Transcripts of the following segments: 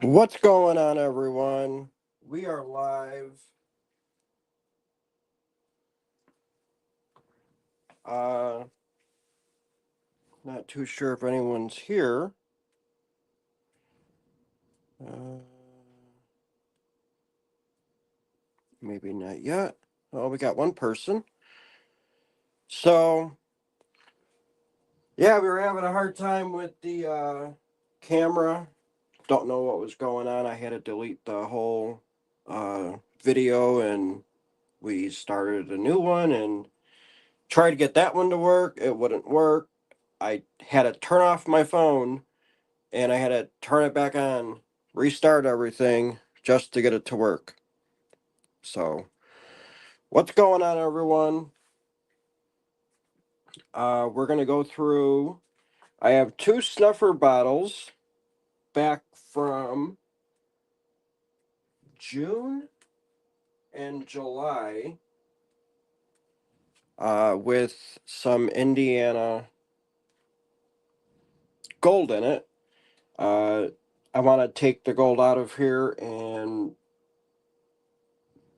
What's going on, everyone? We are live. Uh, Not too sure if anyone's here. Uh, Maybe not yet. Oh, we got one person. So, yeah, we were having a hard time with the camera. Don't know what was going on. I had to delete the whole video, and we started a new one and tried to get that one to work. It wouldn't work. I had to turn off my phone and I had to turn it back on, restart everything just to get it to work. So, what's going on, everyone? We're going to go through. I have two snuffer bottles back from June and July with some Indiana gold in it. Uh, I want to take the gold out of here and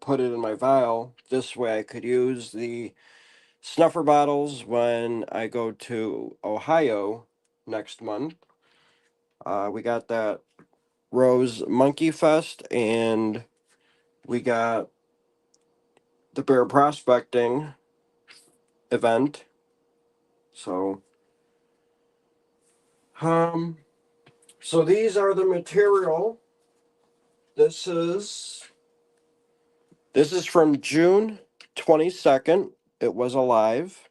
put it in my vial. This way I could use the snuffer bottles when I go to Ohio next month. We got that Rose Monkey Fest, and we got the bear prospecting event. So, um, so these are the material. This is this is from June 22nd. It was alive.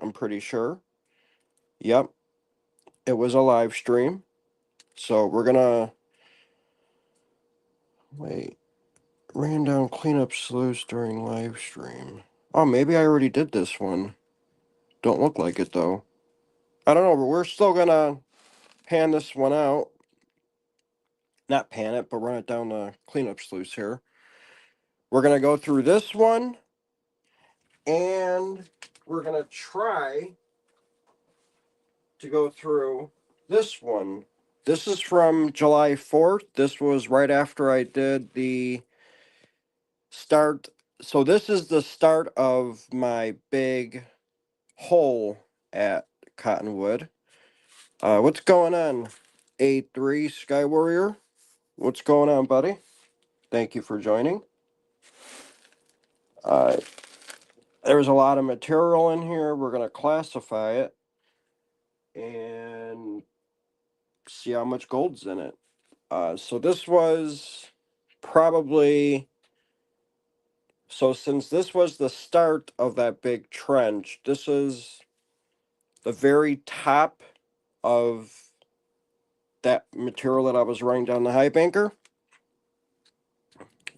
I'm pretty sure. Yep, it was a live stream. So we're gonna wait. Ran down cleanup sluice during live stream. Oh, maybe I already did this one. Don't look like it though. I don't know, but we're still gonna pan this one out. Not pan it, but run it down the cleanup sluice here. We're gonna go through this one and we're gonna try to go through this one. This is from July 4th. This was right after I did the start. So this is the start of my big hole at Cottonwood. What's going on, A3 Sky Warrior? What's going on, buddy? Thank you for joining. Uh, there's a lot of material in here. We're going to classify it and see how much gold's in it. So this was probably, so since this was the start of that big trench, this is the very top of that material that I was running down the high banker.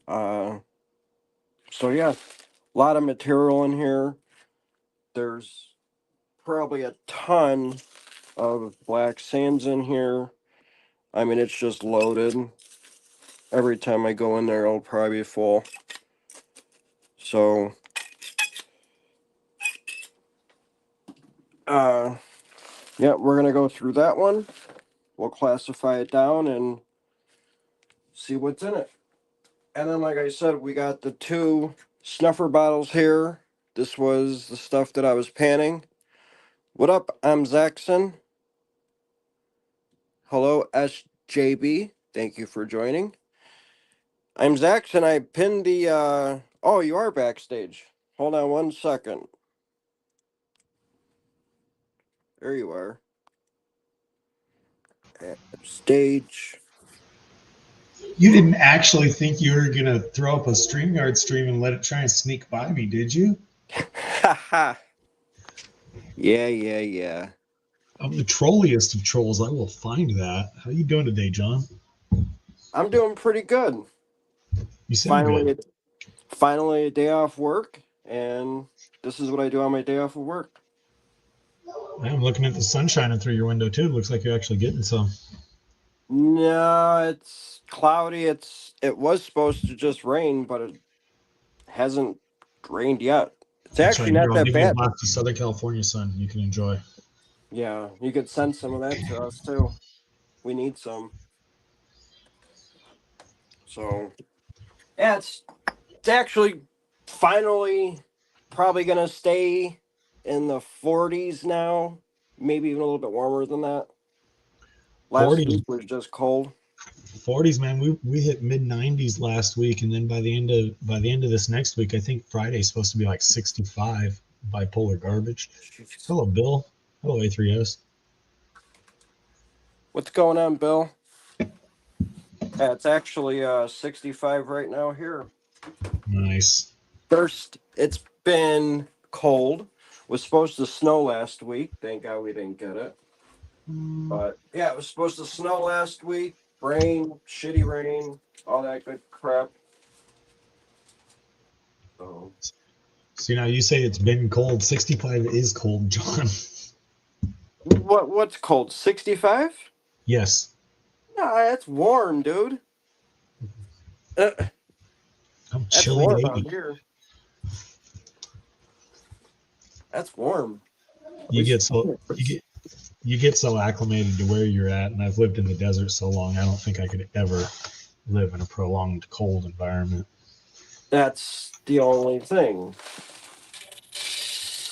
Uh, so yeah, a lot of material in here. There's probably a ton of black sands in here. I mean, it's just loaded. Every time I go in there, it'll probably be full. So, uh, yeah, we're gonna go through that one. We'll classify it down and see what's in it. And then, like I said, we got the two snuffer bottles here. This was the stuff that I was panning. What up? I'm Zaxxon. Hello, SJB. Thank you for joining. I'm Zaxxon. I pinned the. Oh, you are backstage. Hold on one second. There you are. Stage. You didn't actually think you were going to throw up a StreamYard stream and let it try and sneak by me, did you? Haha. Yeah. I'm the trolliest of trolls. I will find that. How you doing today, John? I'm doing pretty good. You sound Finally, good. finally a day off work, and this is what I do on my day off of work. I'm looking at the sun shining through your window too. It looks like you're actually getting some. No, it's cloudy. It was supposed to just rain, but it hasn't rained yet. It's That's right. actually Here, not I'll that give you a bad. blast of Southern California sun you can enjoy. Yeah, you could send some of that to us too. We need some. So yeah, it's actually finally probably gonna stay in the 40s now, maybe even a little bit warmer than that. Last 40s, week was just cold. 40s, man. We hit mid 90s last week, and then by the end of this next week, I think Friday's supposed to be like 65. Bipolar garbage. Hello, Bill. Hello, A3S. What's going on, Bill? Yeah, it's actually 65 right now here. Nice. First, it's been cold. Was supposed to snow last week. Thank God we didn't get it. But yeah, it was supposed to snow last week. Rain, shitty rain, all that good crap. So So now you say it's been cold. 65 is cold, John. what's cold? 65? Yes. Nah, that's warm, dude. I'm That's chilly warm at out 80. here. That's warm. You get so acclimated to where you're at, and I've lived in the desert so long. I don't think I could ever live in a prolonged cold environment. That's the only thing.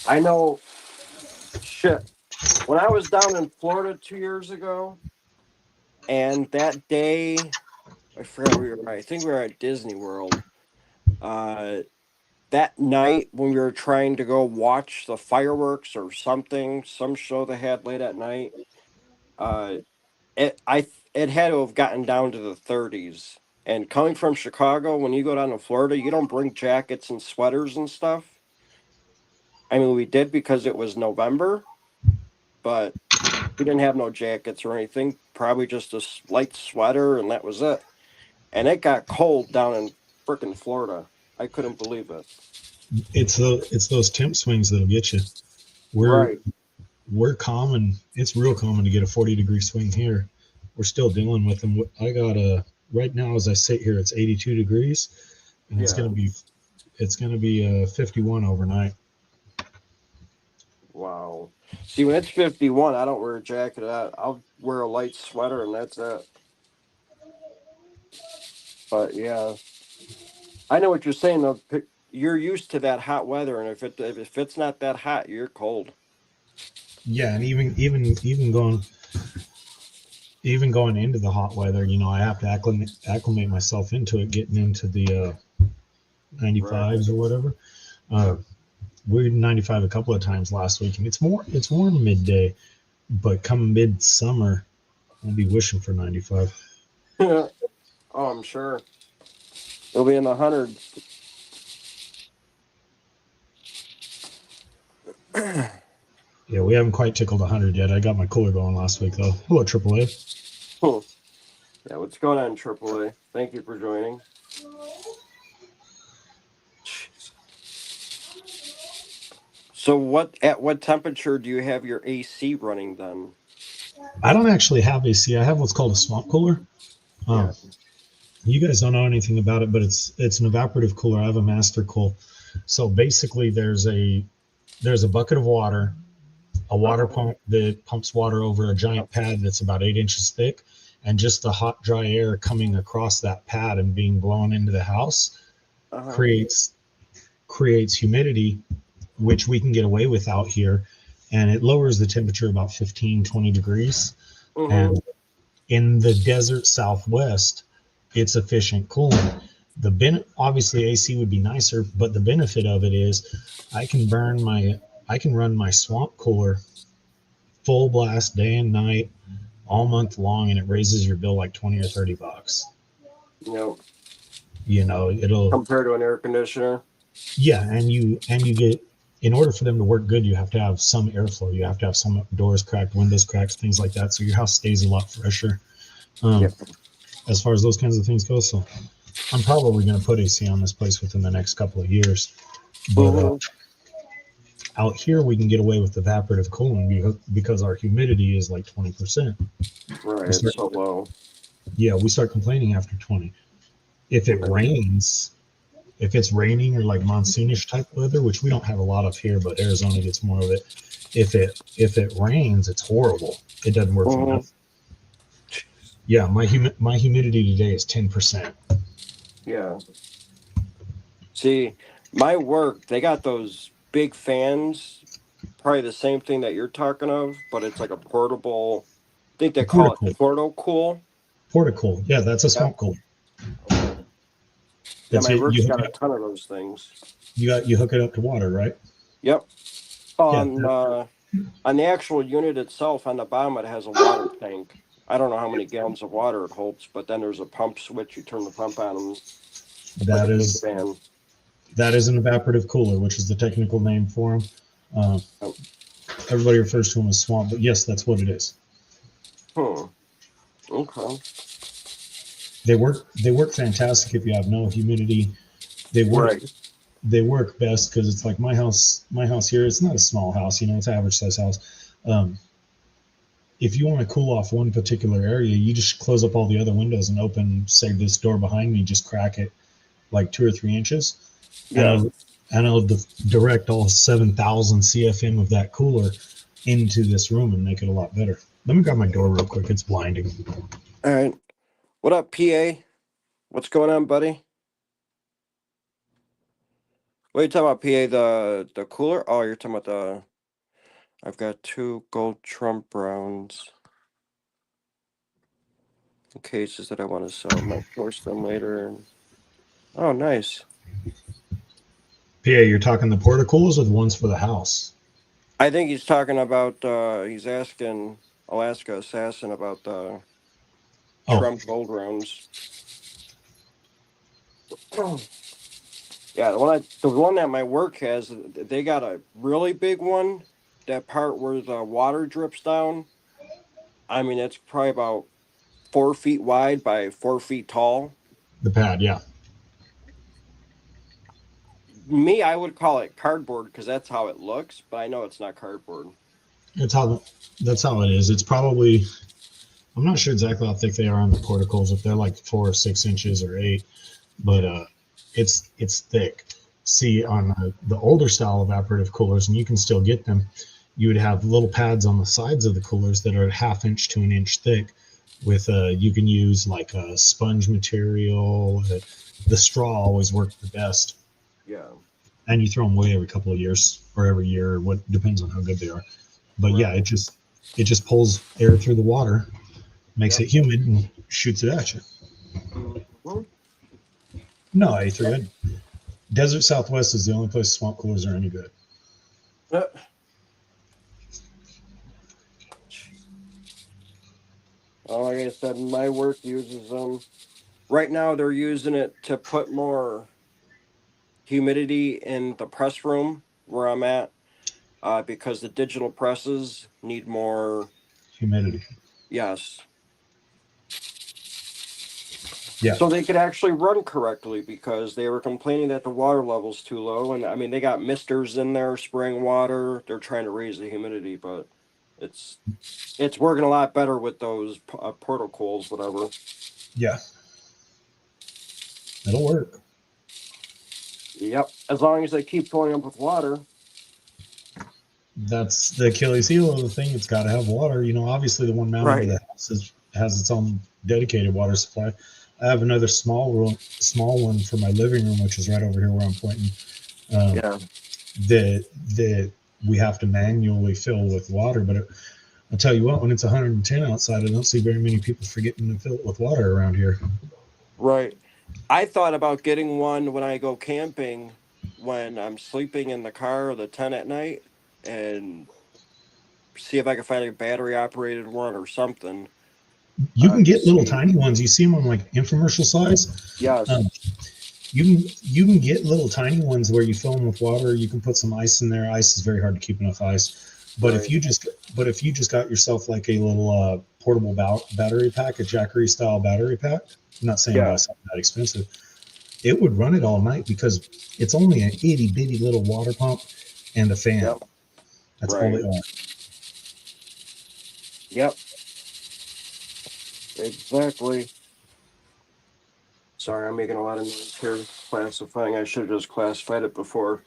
I know. Shit. When I was down in Florida 2 years ago, and that day, I forgot where we were. I think we were at Disney World. Uh, that night when we were trying to go watch the fireworks or something, some show they had late at night, uh, it had to have gotten down to the 30s. And coming from Chicago, when you go down to Florida, you don't bring jackets and sweaters and stuff. I mean, we did because it was November, but we didn't have no jackets or anything. Probably just a light sweater, and that was it. And it got cold down in frickin' Florida. I couldn't believe it. It's those temp swings that'll get you. Right. We're common. It's real common to get a 40-degree swing here. We're still dealing with them. I got right now as I sit here, it's 82 degrees, and it's gonna be 51 overnight. Wow. See, when it's 51, I don't wear a jacket. I'll wear a light sweater, and that's it. But yeah, I know what you're saying. Though, you're used to that hot weather, and if it's not that hot, you're cold. Yeah, and even going into the hot weather, I have to acclimate myself into it, getting into the 95s or whatever. We did 95 a couple of times last week, and it's warm midday, but come midsummer, I'll be wishing for 95. Oh, I'm sure it'll be in the hundreds. Yeah, we haven't quite tickled 100 yet. I got my cooler going last week, though. Hello, AAA. Yeah, what's going on, AAA? Thank you for joining. So at what temperature do you have your AC running then? I don't actually have AC. I have what's called a swamp cooler. You guys don't know anything about it, but it's an evaporative cooler. I have a master cool. So basically there's a bucket of water, a water pump that pumps water over a giant pad that's about 8 inches thick, and just the hot, dry air coming across that pad and being blown into the house creates humidity, which we can get away with out here, and it lowers the temperature about 15-20 degrees. And in the desert Southwest, it's efficient cooling. Obviously AC would be nicer, but the benefit of it is I can run my swamp cooler full blast day and night all month long, and it raises your bill like $20 or $30. Yep. It'll compare to an air conditioner. Yeah, and you get, in order for them to work good, you have to have some airflow. You have to have some doors cracked, windows cracked, things like that, so your house stays a lot fresher. As far as those kinds of things go. So I'm probably going to put AC on this place within the next couple of years. But out here, we can get away with evaporative cooling because our humidity is like 20%. Right, it's so low. Yeah, we start complaining after 20. If it rains, if it's raining or like monsoonish type weather, which we don't have a lot of here, but Arizona gets more of it. If it rains, it's horrible. It doesn't work for nothing. Yeah, my humidity today is 10%. Yeah. See, my work, they got those big fans, probably the same thing that you're talking of, but it's like a portable, I think they A call it porticool. Portocool. Porticool. Yeah, that's a Yep. swamp cooler. Okay. Yeah, That's my it. work's got a ton of those things. You hook it up to water, right? Yep. Yeah. On the actual unit itself, on the bottom, it has a water tank. I don't know how many gallons of water it holds, but then there's a pump switch. You turn the pump on, and it's like a That big is fan. that is an evaporative cooler, which is the technical name for them. Uh, Oh, Everybody refers to them as swamp, but yes, that's what it is. hmm. Okay. They work fantastic if you have no humidity. They work Right. they work best because it's like my house here. It's not a small house, you know, it's an average size house. Um, if you want to cool off one particular area, you just close up all the other windows and open, say, this door behind me, just crack it like 2 or 3 inches, and Yeah. it'll direct all 7,000 CFM of that cooler into this room and make it a lot better. Let me grab my door real quick. It's blinding. All right. What up, PA? What's going on, buddy? What are you talking about, PA? The cooler? Oh, you're talking about the. I've got 2 gold Trump Browns cases that I want to sell. I might force them later. Oh, nice. PA, you're talking the portacoolers or the ones for the house? I think he's talking about. He's asking Alaska Assassin about the Oh, Trump gold rounds. Yeah, the one that my work has, they got a really big one. That part where the water drips down. I mean, it's probably about 4 feet wide by 4 feet tall. the pad, yeah. Me, I would call it cardboard because that's how it looks, but I know it's not cardboard. It's how that's how it is. It's probably I'm not sure exactly how thick they are on the portacles, if they're like 4 or 6 inches or 8, but it's thick. See, on the older style evaporative coolers, and you can still get them, you would have little pads on the sides of the coolers that are a half inch to an inch thick. With you can use like a sponge material. The straw always worked the best, Yeah, and you throw them away every couple of years or every year, or what depends on how good they are. But yeah, right. it just pulls air through the water, makes Yep. it humid, and shoots it at you. Mhm. No, A3. Desert Southwest is the only place swamp coolers are any good. Uh, like I said, my work uses them. Right now, they're using it to put more humidity in the press room where I'm at, because the digital presses need more. Humidity. Yes, Yeah. so they could actually run correctly because they were complaining that the water level's too low. And I mean, they got misters in there spraying water. They're trying to raise the humidity, but it's it's working a lot better with those protocols, whatever. Yeah. It'll work. Yep, as long as they keep filling up with water. That's the Achilles heel of the thing. It's got to have water. You know, obviously the one mounted to Right. the house has its own dedicated water supply. I have another small one for my living room, which is right over here where I'm pointing. Um, Yeah. that we have to manually fill with water. But I'll tell you what, when it's 110 outside, I don't see very many people forgetting to fill it with water around here. Right. I thought about getting one when I go camping when I'm sleeping in the car or the tent at night and see if I can find a battery operated one or something. You can To get little see. tiny ones. You see them on like infomercial size. Yes. You can get little tiny ones where you fill them with water. You can put some ice in there. Ice is very hard to keep enough ice. Right. But if you just got yourself like a little portable battery pack, a Jackery style battery pack, I'm not saying buy Yeah. something that expensive. It would run it all night because it's only an itty bitty little water pump and a fan. Yep. That's all they Right. are. Yep. Exactly. Sorry, I'm making a lot of noise here classifying. I should have just classified it before.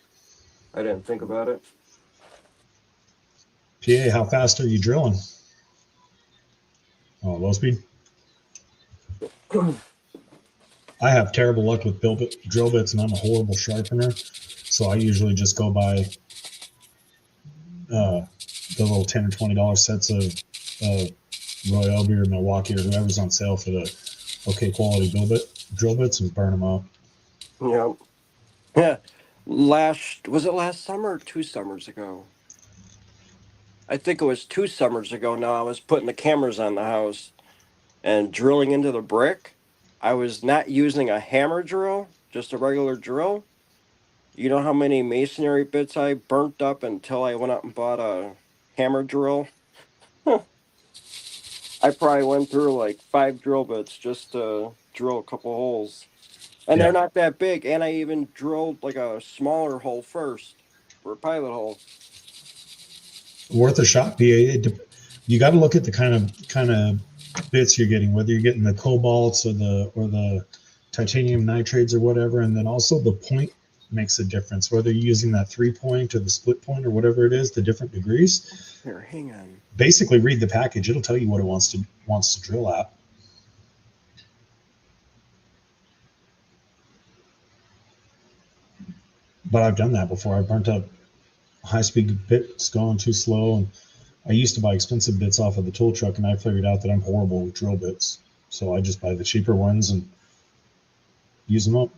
I didn't think about it. PA, how fast are you drilling? Oh, low speed. I have terrible luck with drill bits, and I'm a horrible sharpener. So I usually just go buy the little $10 or $20 sets of Roy Elby or Milwaukee or whoever's on sale for the okay quality drill bits and burn them up. Yeah. Yeah. Was it last summer or 2 summers ago? I think it was 2 summers ago now. I was putting the cameras on the house and drilling into the brick. I was not using a hammer drill, just a regular drill. You know how many masonry bits I burnt up until I went out and bought a hammer drill? I probably went through like 5 drill bits just to drill a couple holes. And they're Yeah, not that big. And I even drilled like a smaller hole first for a pilot hole. worth a shot. You got to look at the kind of bits you're getting, whether you're getting the cobalts or the titanium nitrates or whatever, and then also the point makes a difference. Whether you're using that 3-point or the split point or whatever it is, the different degrees. Here, hang on. Basically, read the package; it'll tell you what it wants to drill at. But I've done that before. I burnt up high-speed bits going too slow, and I used to buy expensive bits off of the tool truck, and I figured out that I'm horrible with drill bits. So I just buy the cheaper ones and use them up.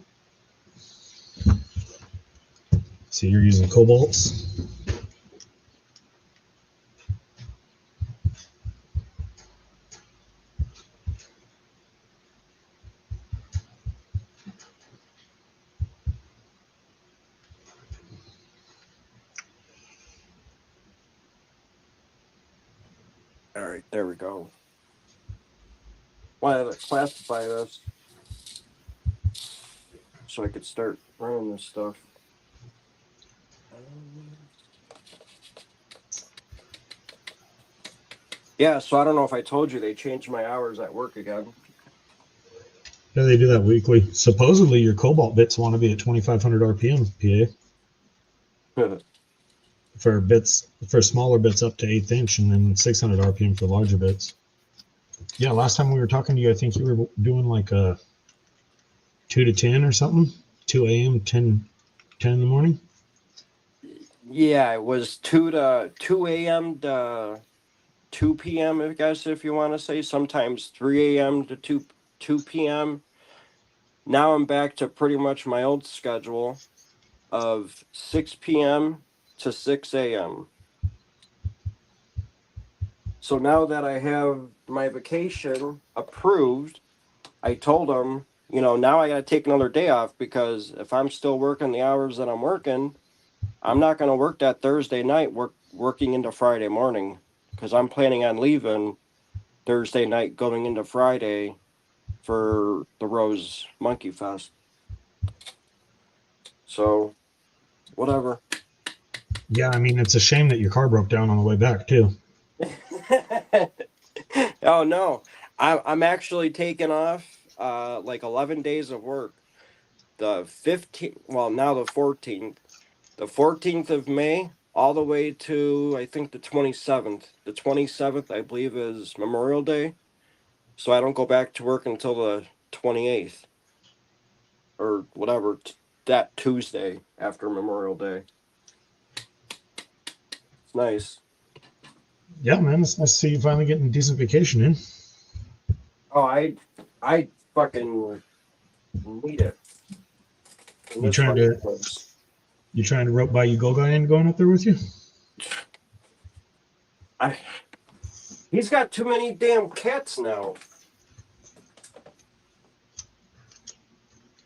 So you're using cobalts. All right, there we go. Why did I classify this? So I could start running this stuff. Yeah, so I don't know if I told you they changed my hours at work again. Yeah, they do that weekly. Supposedly, your cobalt bits want to be at 2,500 RPM PA for smaller bits up to 1/8 inch, and then 600 RPM for larger bits. Yeah, last time we were talking to you, I think you were doing like a 2 to 10 or something, 2 a.m. 10 in the morning. Yeah, it was 2 a.m. to 2 p.m. I guess if you want to say. Sometimes 3 a.m. to 2 p.m. Now I'm back to pretty much my old schedule of 6 p.m. to 6 a.m. So now that I have my vacation approved, I told them, now I got to take another day off, because if I'm still working the hours that I'm working, I'm not going to work that Thursday night working into Friday morning, because I'm planning on leaving Thursday night going into Friday for the Rose Monkey Fest. So, whatever. Yeah, I mean, it's a shame that your car broke down on the way back too. Oh no, I'm actually taking off like 11 days of work. The 15th, well, now the 14th. The 14th of May all the way to, I think, the 27th. The 27th, I believe, is Memorial Day. So I don't go back to work until the 28th or whatever, that Tuesday after Memorial Day. It's nice. Yeah, man, it's nice to see you finally getting a decent vacation in. Oh, I fucking need it. You trying to rope by you go guy in going up there with you? He's got too many damn cats now.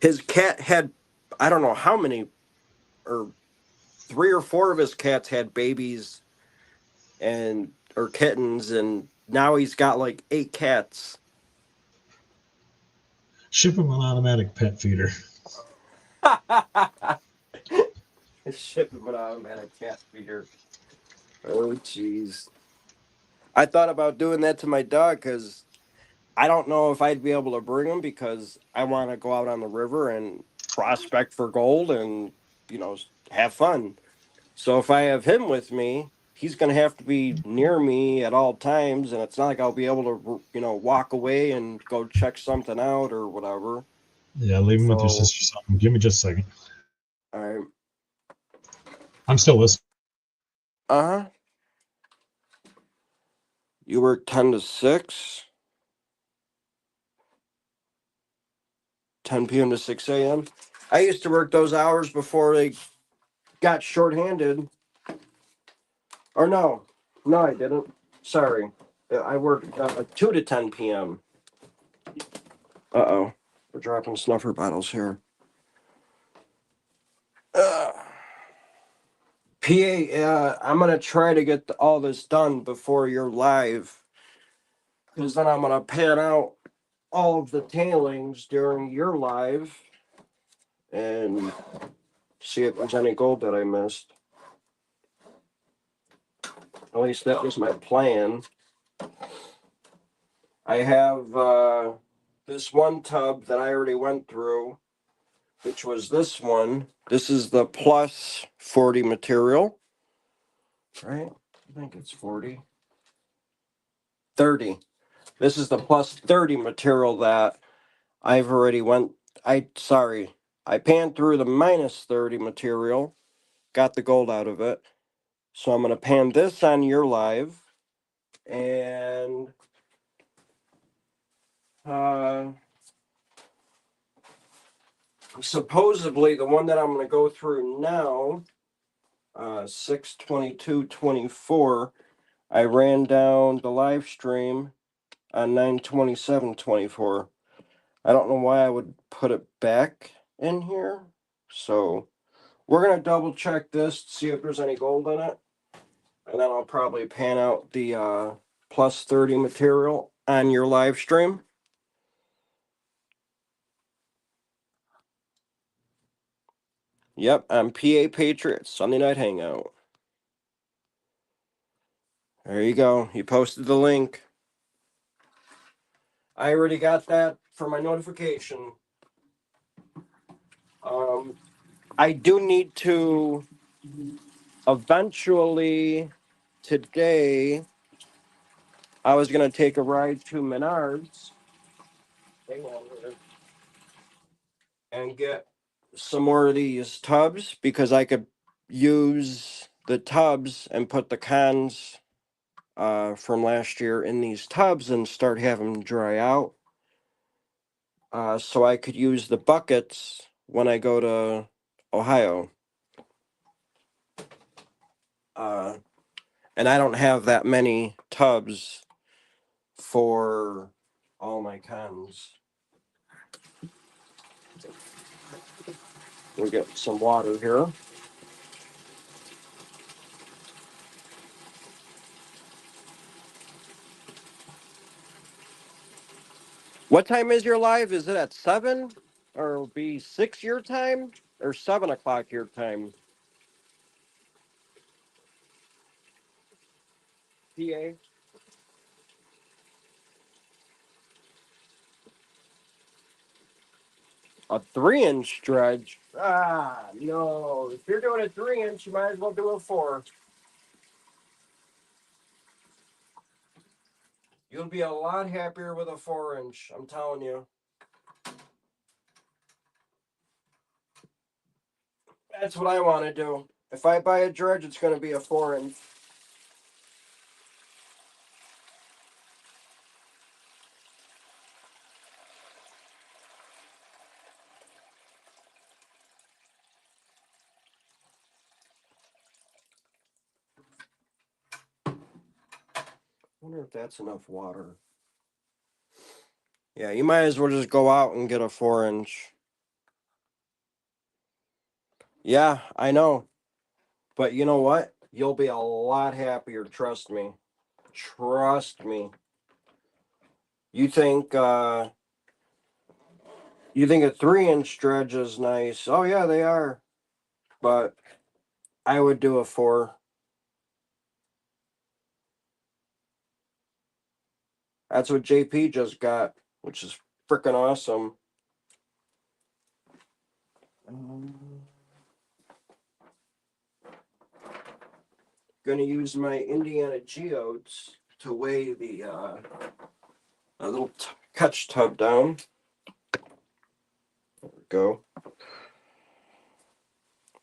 His cat had, I don't know how many, or 3 or 4 of his cats had babies or kittens, and now he's got like 8 cats. Ship him an automatic pet feeder. Ship him an automatic cat feeder. Oh, jeez. I thought about doing that to my dog, because I don't know if I'd be able to bring him, because I want to go out on the river and prospect for gold and, have fun. So if I have him with me, he's going to have to be near me at all times. And it's not like I'll be able to, walk away and go check something out or whatever. Yeah, leave him with your So, sister. Something. Give me just a second. I, I'm still listening. uh-huh. You work 10 to 6, 10 p.m. to 6 a.m. I used to work those hours before they got shorthanded. Or no, I didn't. Sorry. I worked 2 to 10 p.m. Uh-oh. We're dropping snuffer bottles here. Uh, PA, I'm going to try to get all this done before you're live. Because then I'm going to pan out all of the tailings during your live and see if there's any gold that I missed. At least that was my plan. I have this one tub that I already went through, which was this one. This is the plus 40 material, right? I think it's 40. 30. This is the plus 30 material that I've already I panned through the minus 30 material, got the gold out of it. So I'm going to pan this on your live, and supposedly the one that I'm going to go through now, 6/22/24, I ran down the live stream on 9/27/24. I don't know why I would put it back in here. So we're going to double check this, see if there's any gold in it. And then I'll probably pan out the plus 30 material on your live stream. Yep, I'm PA Patriots, Sunday Night Hangout. There you go. You posted the link. I already got that for my notification. I do need to eventually today. I was gonna take a ride to Menards. Hang on here. And get some more of these tubs because I could use the tubs and put the cans from last year in these tubs and start having them dry out. So I could use the buckets when I go to Ohio. And I don't have that many tubs for all my cans. We'll get some water here. What time is your live? Is it at 7? Or it'll be 6 your time? Or 7 o'clock your time? PA? A 3-inch dredge? Ah, no. If you're doing a 3-inch, you might as well do a 4. You'll be a lot happier with a 4-inch, I'm telling you. That's what I want to do. If I buy a dredge, it's going to be a 4-inch. I wonder if that's enough water. Yeah, you might as well just go out and get a 4-inch. Yeah, I know. But you know what? You'll be a lot happier, trust me. Trust me. You think a 3-inch dredge is nice. Oh yeah, they are. But I would do a 4. That's what JP just got, which is freaking awesome. Gonna use my Indiana geodes to weigh the a little catch tub down. go.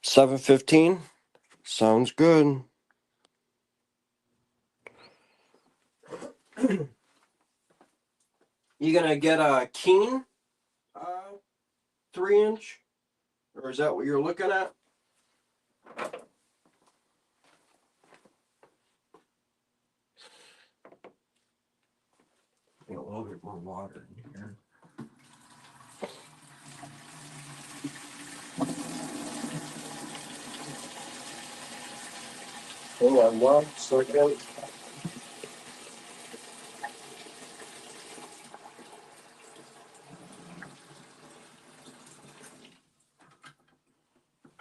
7:15. Sounds good. You gonna get a Keen 3-inch? Or is that what you're looking at? A little bit more water in here. Hang on 1 second.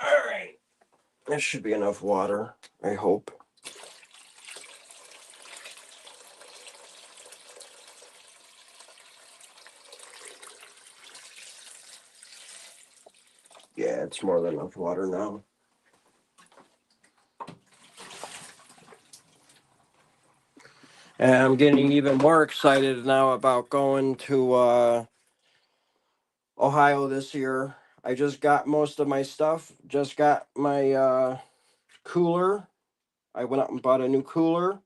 Alright. That should be enough water, I hope. Yeah, it's more than enough water now. And I'm getting even more excited now about going to Ohio this year. I just got most of my stuff. Just got my cooler. I went out and bought a new cooler.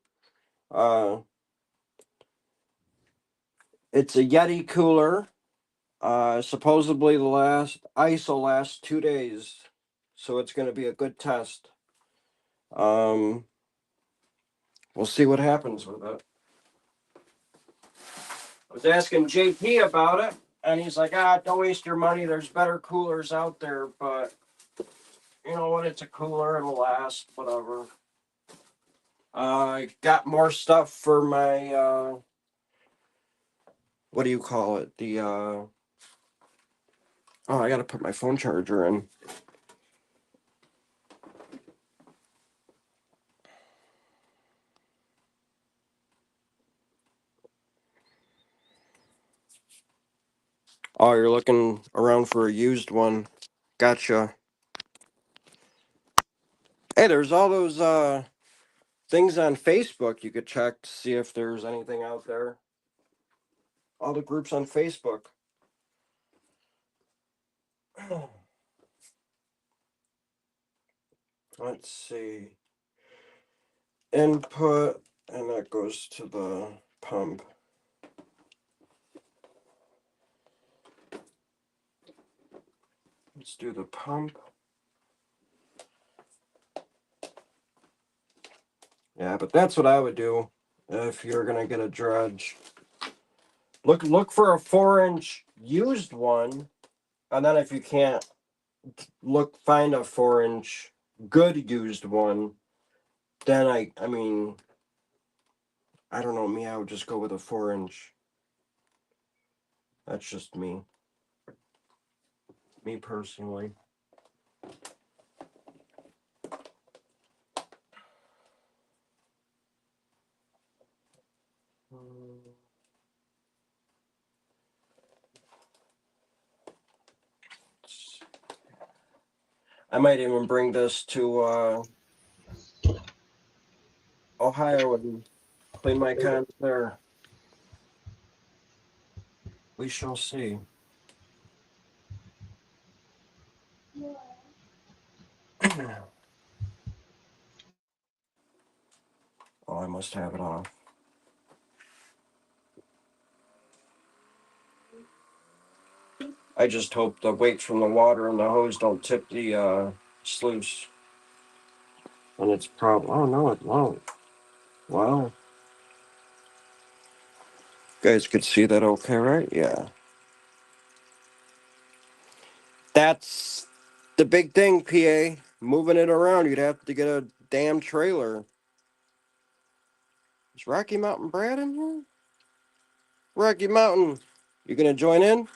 It's a Yeti cooler. Supposedly the ice will last 2 days, so it's going to be a good test. We'll see what happens with it. I was asking JP about it, and he's like, don't waste your money. There's better coolers out there, but you know what? It's a cooler. It'll last, whatever. I got more stuff for my, what do you call it? I got to put my phone charger in. Oh, you're looking around for a used one. Gotcha. Hey, there's all those things on Facebook you could check to see if there's anything out there. All the groups on Facebook. Let's see. Input, and that goes to the pump. Let's do the pump. Yeah, but that's what I would do if you're gonna get a dredge. Look for a 4-inch used one, and then if you can't find a 4-inch good used one, then I mean, I don't know, me, I would just go with a 4-inch. That's just me. Me personally. I might even bring this to Ohio and play my cons there. We shall see. Oh, I must have it off. I just hope the weight from the water and the hose don't tip the sluice. And it's probably, oh no, it won't. Wow. You guys could see that okay, right? Yeah. That's the big thing, PA. Moving it around, you'd have to get a damn trailer. Is Rocky Mountain Brad in here? Rocky Mountain, you gonna join in?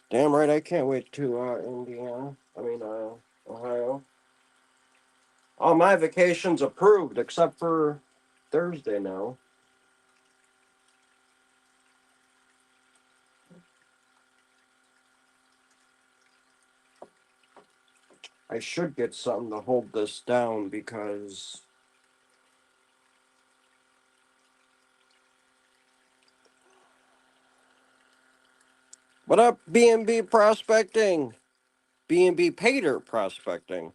Damn right, I can't wait to Ohio. All my vacations approved except for Thursday now. I should get something to hold this down because What up, B&B Prospecting? B&B Pater Prospecting.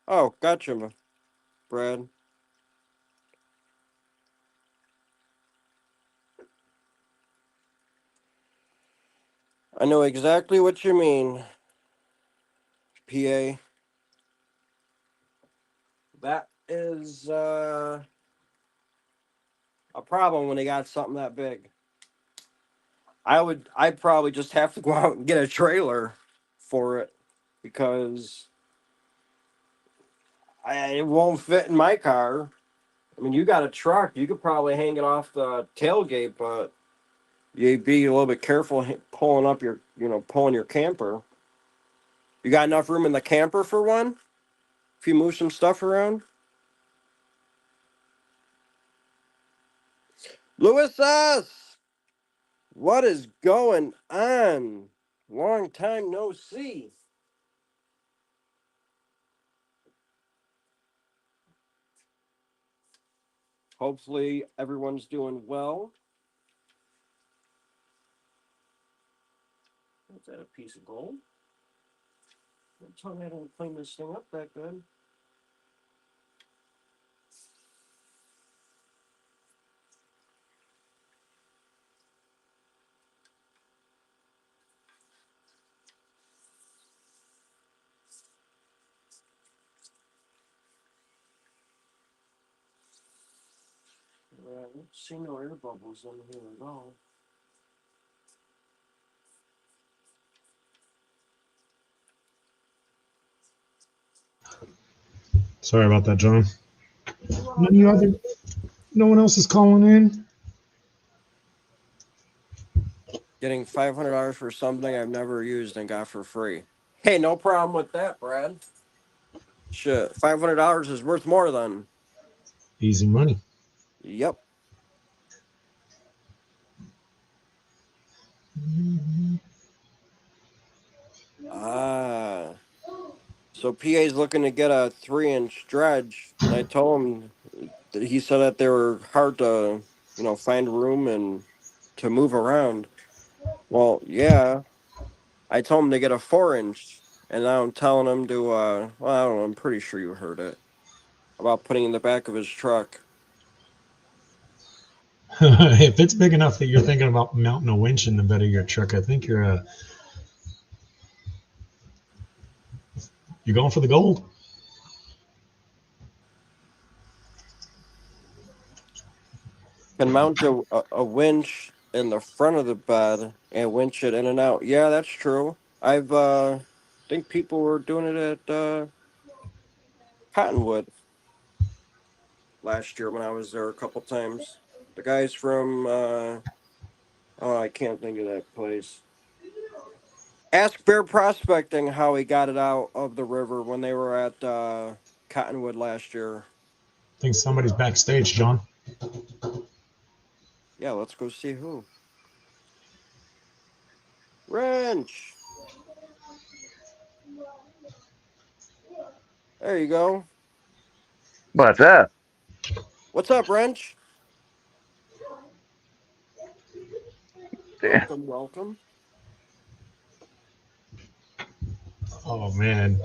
Oh, gotcha, Brad. I know exactly what you mean, PA. That is a problem when they got something that big. I'd probably just have to go out and get a trailer for it because it won't fit in my car. I mean, you got a truck, you could probably hang it off the tailgate, but you'd be a little bit careful pulling up pulling your camper. You got enough room in the camper for one? If you move some stuff around? Louis S., what is going on? Long time no see. Hopefully everyone's doing well. Is that a piece of gold? Don't tell me I don't clean this thing up that good. I don't see no air bubbles in here at all. Sorry about that, John. You all good? No one else is calling in. Getting $500 for something I've never used and got for free. Hey, no problem with that, Brad. Shit, $500 is worth more than. Easy money. Yep. Ah. So PA's looking to get a 3-inch dredge, and I told him that he said that they were hard to, find room and to move around. Well, yeah. I told him to get a 4-inch, and now I'm telling him to, well, I don't know, I'm pretty sure you heard it, about putting in the back of his truck. If it's big enough that you're thinking about mounting a winch in the bed of your truck, I think you're going for the gold. Can mount a winch in the front of the bed and winch it in and out. Yeah, that's true. I've think people were doing it at Cottonwood last year when I was there a couple times. The guys from oh, I can't think of that place. Ask Bear Prospecting how he got it out of the river when they were at Cottonwood last year. I think somebody's backstage, John. Yeah, let's go see who. Wrench. There you go. What's up? What's up, Wrench? Yeah. Welcome, welcome. Oh man,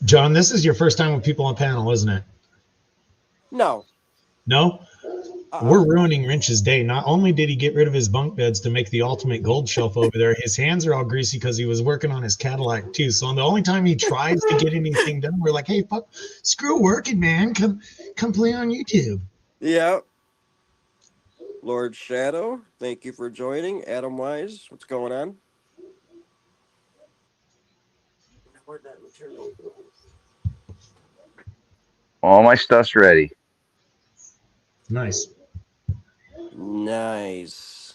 John, this is your first time with people on panel, isn't it? No. No, Uh-uh. we're ruining Wrench's day. Not only did he get rid of his bunk beds to make the ultimate gold shelf over there, his hands are all greasy because he was working on his Cadillac too. So the only time he tries to get anything done, we're like, "Hey, fuck, screw working, man. Come play on YouTube." Yeah. Lord Shadow, thank you for joining. Adam Wise, what's going on? Where'd that material go? All my stuff's ready. Nice. Nice.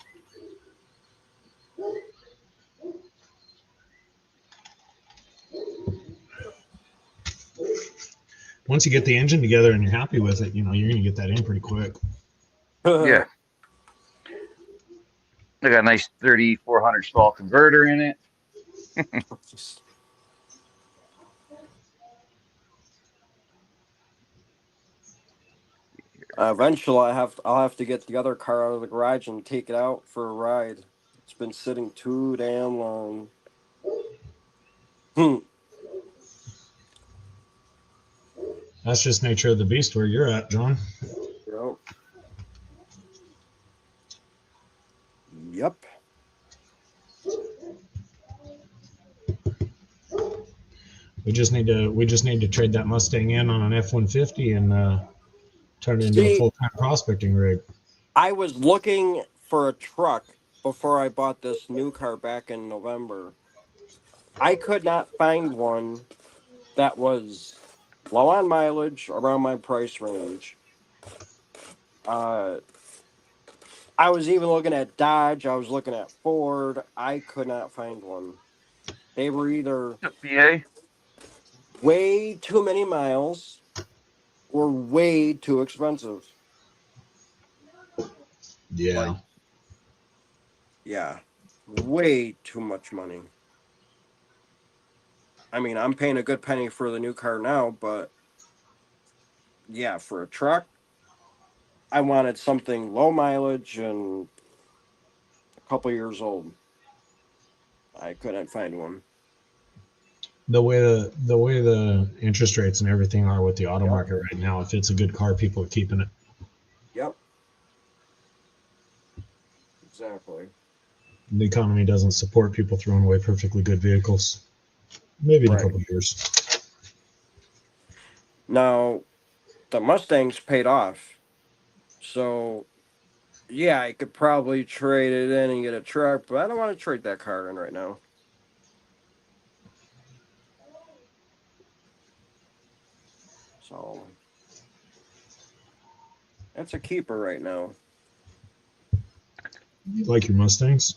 Once you get the engine together and you're happy with it, you're gonna get that in pretty quick. Yeah. I got a nice 3400 stall converter in it. Eventually, I'll have to get the other car out of the garage and take it out for a ride. It's been sitting too damn long. Hmm. That's just nature of the beast where you're at, John. Yep. Yep. We just need to trade that Mustang in on an F-150 and turn it into a See, full-time prospecting rig. I was looking for a truck before I bought this new car back in November. I could not find one that was low on mileage around my price range. Uh, I was even looking at Dodge. I was looking at Ford. I could not find one. They were either BA. way too many miles or way too expensive. Yeah. Like, yeah, way too much money. I mean, I'm paying a good penny for the new car now, but yeah, for a truck, I wanted something low mileage and a couple years old. I couldn't find one. The way the interest rates and everything are with the auto Yep. market right now, if it's a good car, people are keeping it. Yep. Exactly. The economy doesn't support people throwing away perfectly good vehicles. Maybe in a Right. couple of years. Now, the Mustang's paid off. So, yeah, I could probably trade it in and get a truck, but I don't want to trade that car in right now. So, that's a keeper right now. You like your Mustangs?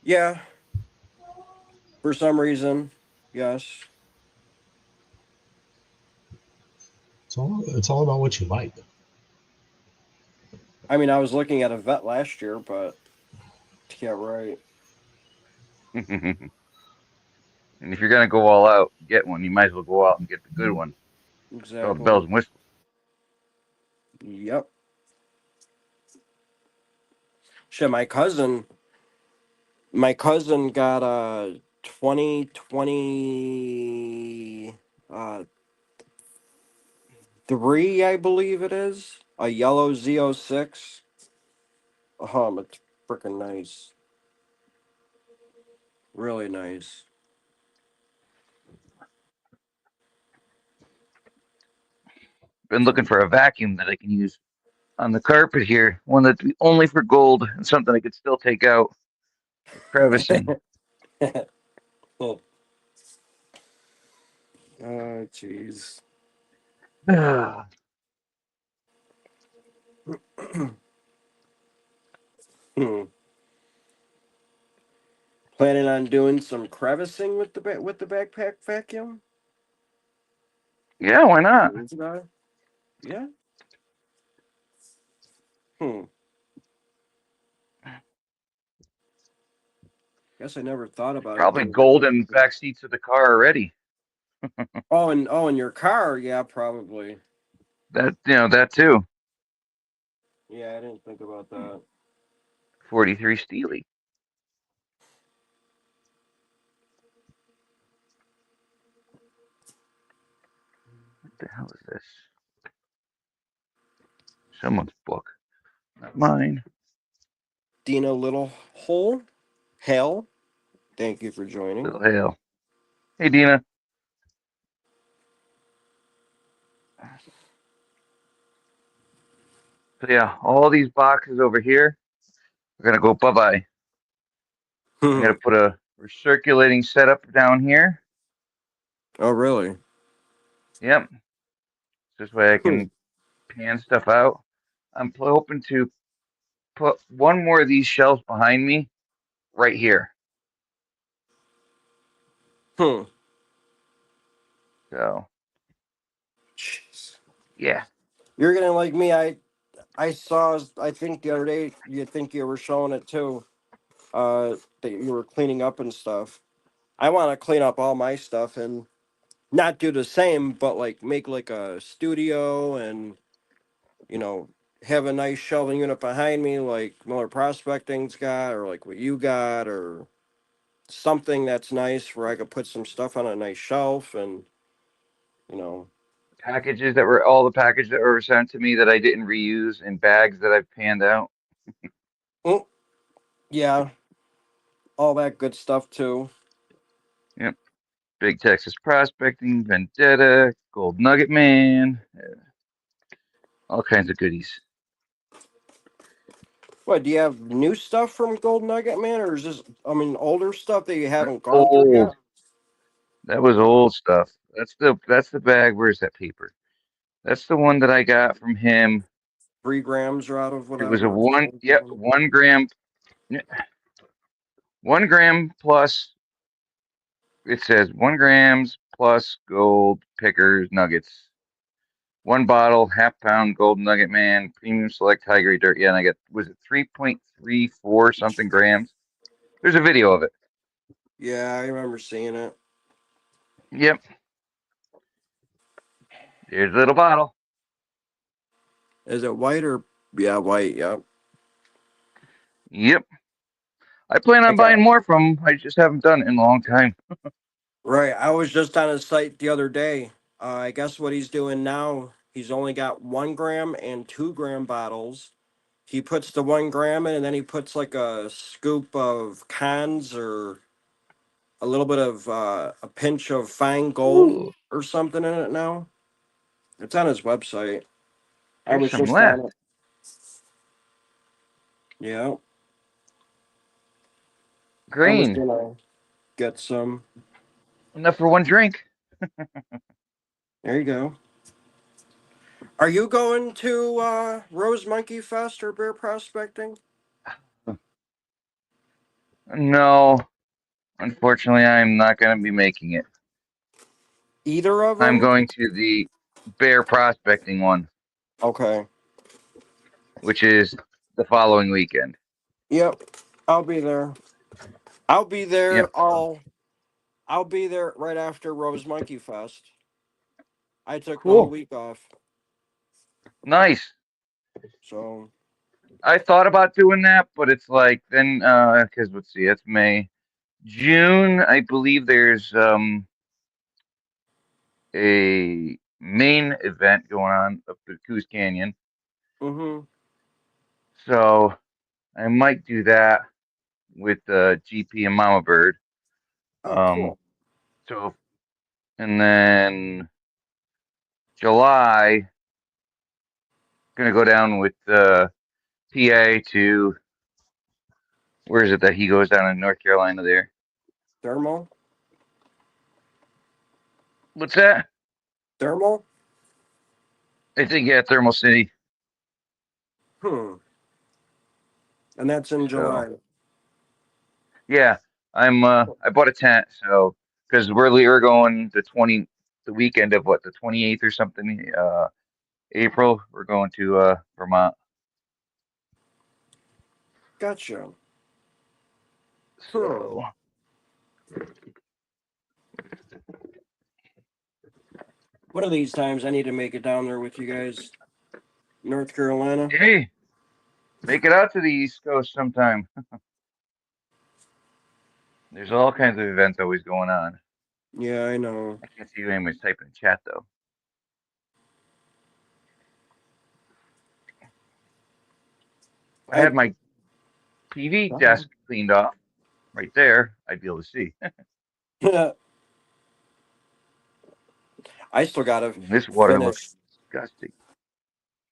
Yeah, for some reason, yes. It's all about what you like. I mean, I was looking at a vet last year, but yeah, right. And if you're gonna go all out, get one. You might as well go out and get the good one. All the Exactly. bells and whistles. Yep. Shit, my cousin got a 2020 three, I believe it is, a yellow Z06. It's freaking nice, really nice. Been looking for a vacuum that I can use on the carpet here. One that's only for gold and something I could still take out for crevicing. Oh, jeez. Hmm. Planning on doing some crevicing with the backpack vacuum? Yeah, why not? Yeah. Hmm. Guess I never thought about it Probably doing gold in crevicing. back seats of the car already. Oh, in your car? Yeah, probably. That too. Yeah, I didn't think about that. 43 Steely. What the hell is this? Someone's book, not mine. Dina Little Hole, Hell. Thank you for joining. Little Hale. Hey, Dina. So yeah, all these boxes over here are gonna go bye bye. I'm Oh, gonna put a recirculating setup down here. really? Yep. This way I Hmm. can pan stuff out. I'm hoping to put one more of these shelves behind me right here. Hmm. So Jeez. yeah. You're gonna like me. I saw. I think the other day. You think you were showing it too. That you were cleaning up and stuff. I want to clean up all my stuff and not do the same, but like make like a studio and you know, have a nice shelving unit behind me like Miller Prospecting's got, or like what you got, or something that's nice where I could put some stuff on a nice shelf and, you know, Packages that were all the packages that were sent to me that I didn't reuse in bags that I've panned out. mm, yeah, all that good stuff too. Yep. Big Texas Prospecting, Vendetta, Gold Nugget Man, all kinds of goodies. What, do you have new stuff from Gold Nugget Man, or is this, I mean, older stuff that you haven't gone through yet? Old. That was old stuff. That's the bag. Where's that paper? That's the one that I got from him. 3 grams or out of It was a whatever. one. Yep, 1 gram. 1 gram plus. It says 1 grams plus gold pickers nuggets. 1 bottle, half-pound gold nugget man, premium select high grade dirt. Yeah, and I got, was it 3.34 something grams? There's a video of it. Yeah, I remember seeing it. Yep. There's a little bottle. Is it white or, yeah, white, yeah. Yep. I plan I on got, buying more from 'em. I just haven't done it in a long time. right, I was just on his site the other day. I guess what he's doing now, he's only got 1 gram and 2 gram bottles. He puts the 1 gram in, and then he puts like a scoop of cons or a little bit of a pinch of fine gold Ooh, or something in it now. It's on his website. I there's was some just on left. it. Yeah, I was Green. gonna get some. Enough for one drink. There you go. Are you going to Rose Monkey Fest or bear prospecting? No, unfortunately, I'm not going to be making it. Either of I'm them? going to the bear prospecting one, Okay. which is the following weekend. Yep. I'll be there. I'll be there. Yep. I'll be there right after Rose Monkey Fest. I took the whole Cool. week off, Nice. so I thought about doing that, but it's like then because let's see, it's May, June. I believe there's a main event going on up at Coos Canyon, mm-hmm. so I might do that with GP and Mama Bird. Oh, Um, cool. so and then July, gonna go down with PA to where is it that he goes down in North Carolina there? Thermal? What's that? Thermal? I think yeah, Thermal City. Hmm. And that's in So July. yeah, I bought a tent so because we're going the weekend of what the 28th or something April we're going to Vermont. Gotcha. Hmm. So One of these times I need to make it down there with you guys. North Carolina. hey, make it out to the East Coast sometime. There's all kinds of events always going on. Yeah, I know. I can't see anybody's typing in chat though. If I I had my TV desk cleaned off right there, I'd be able to see. I still gotta This water looks finish disgusting.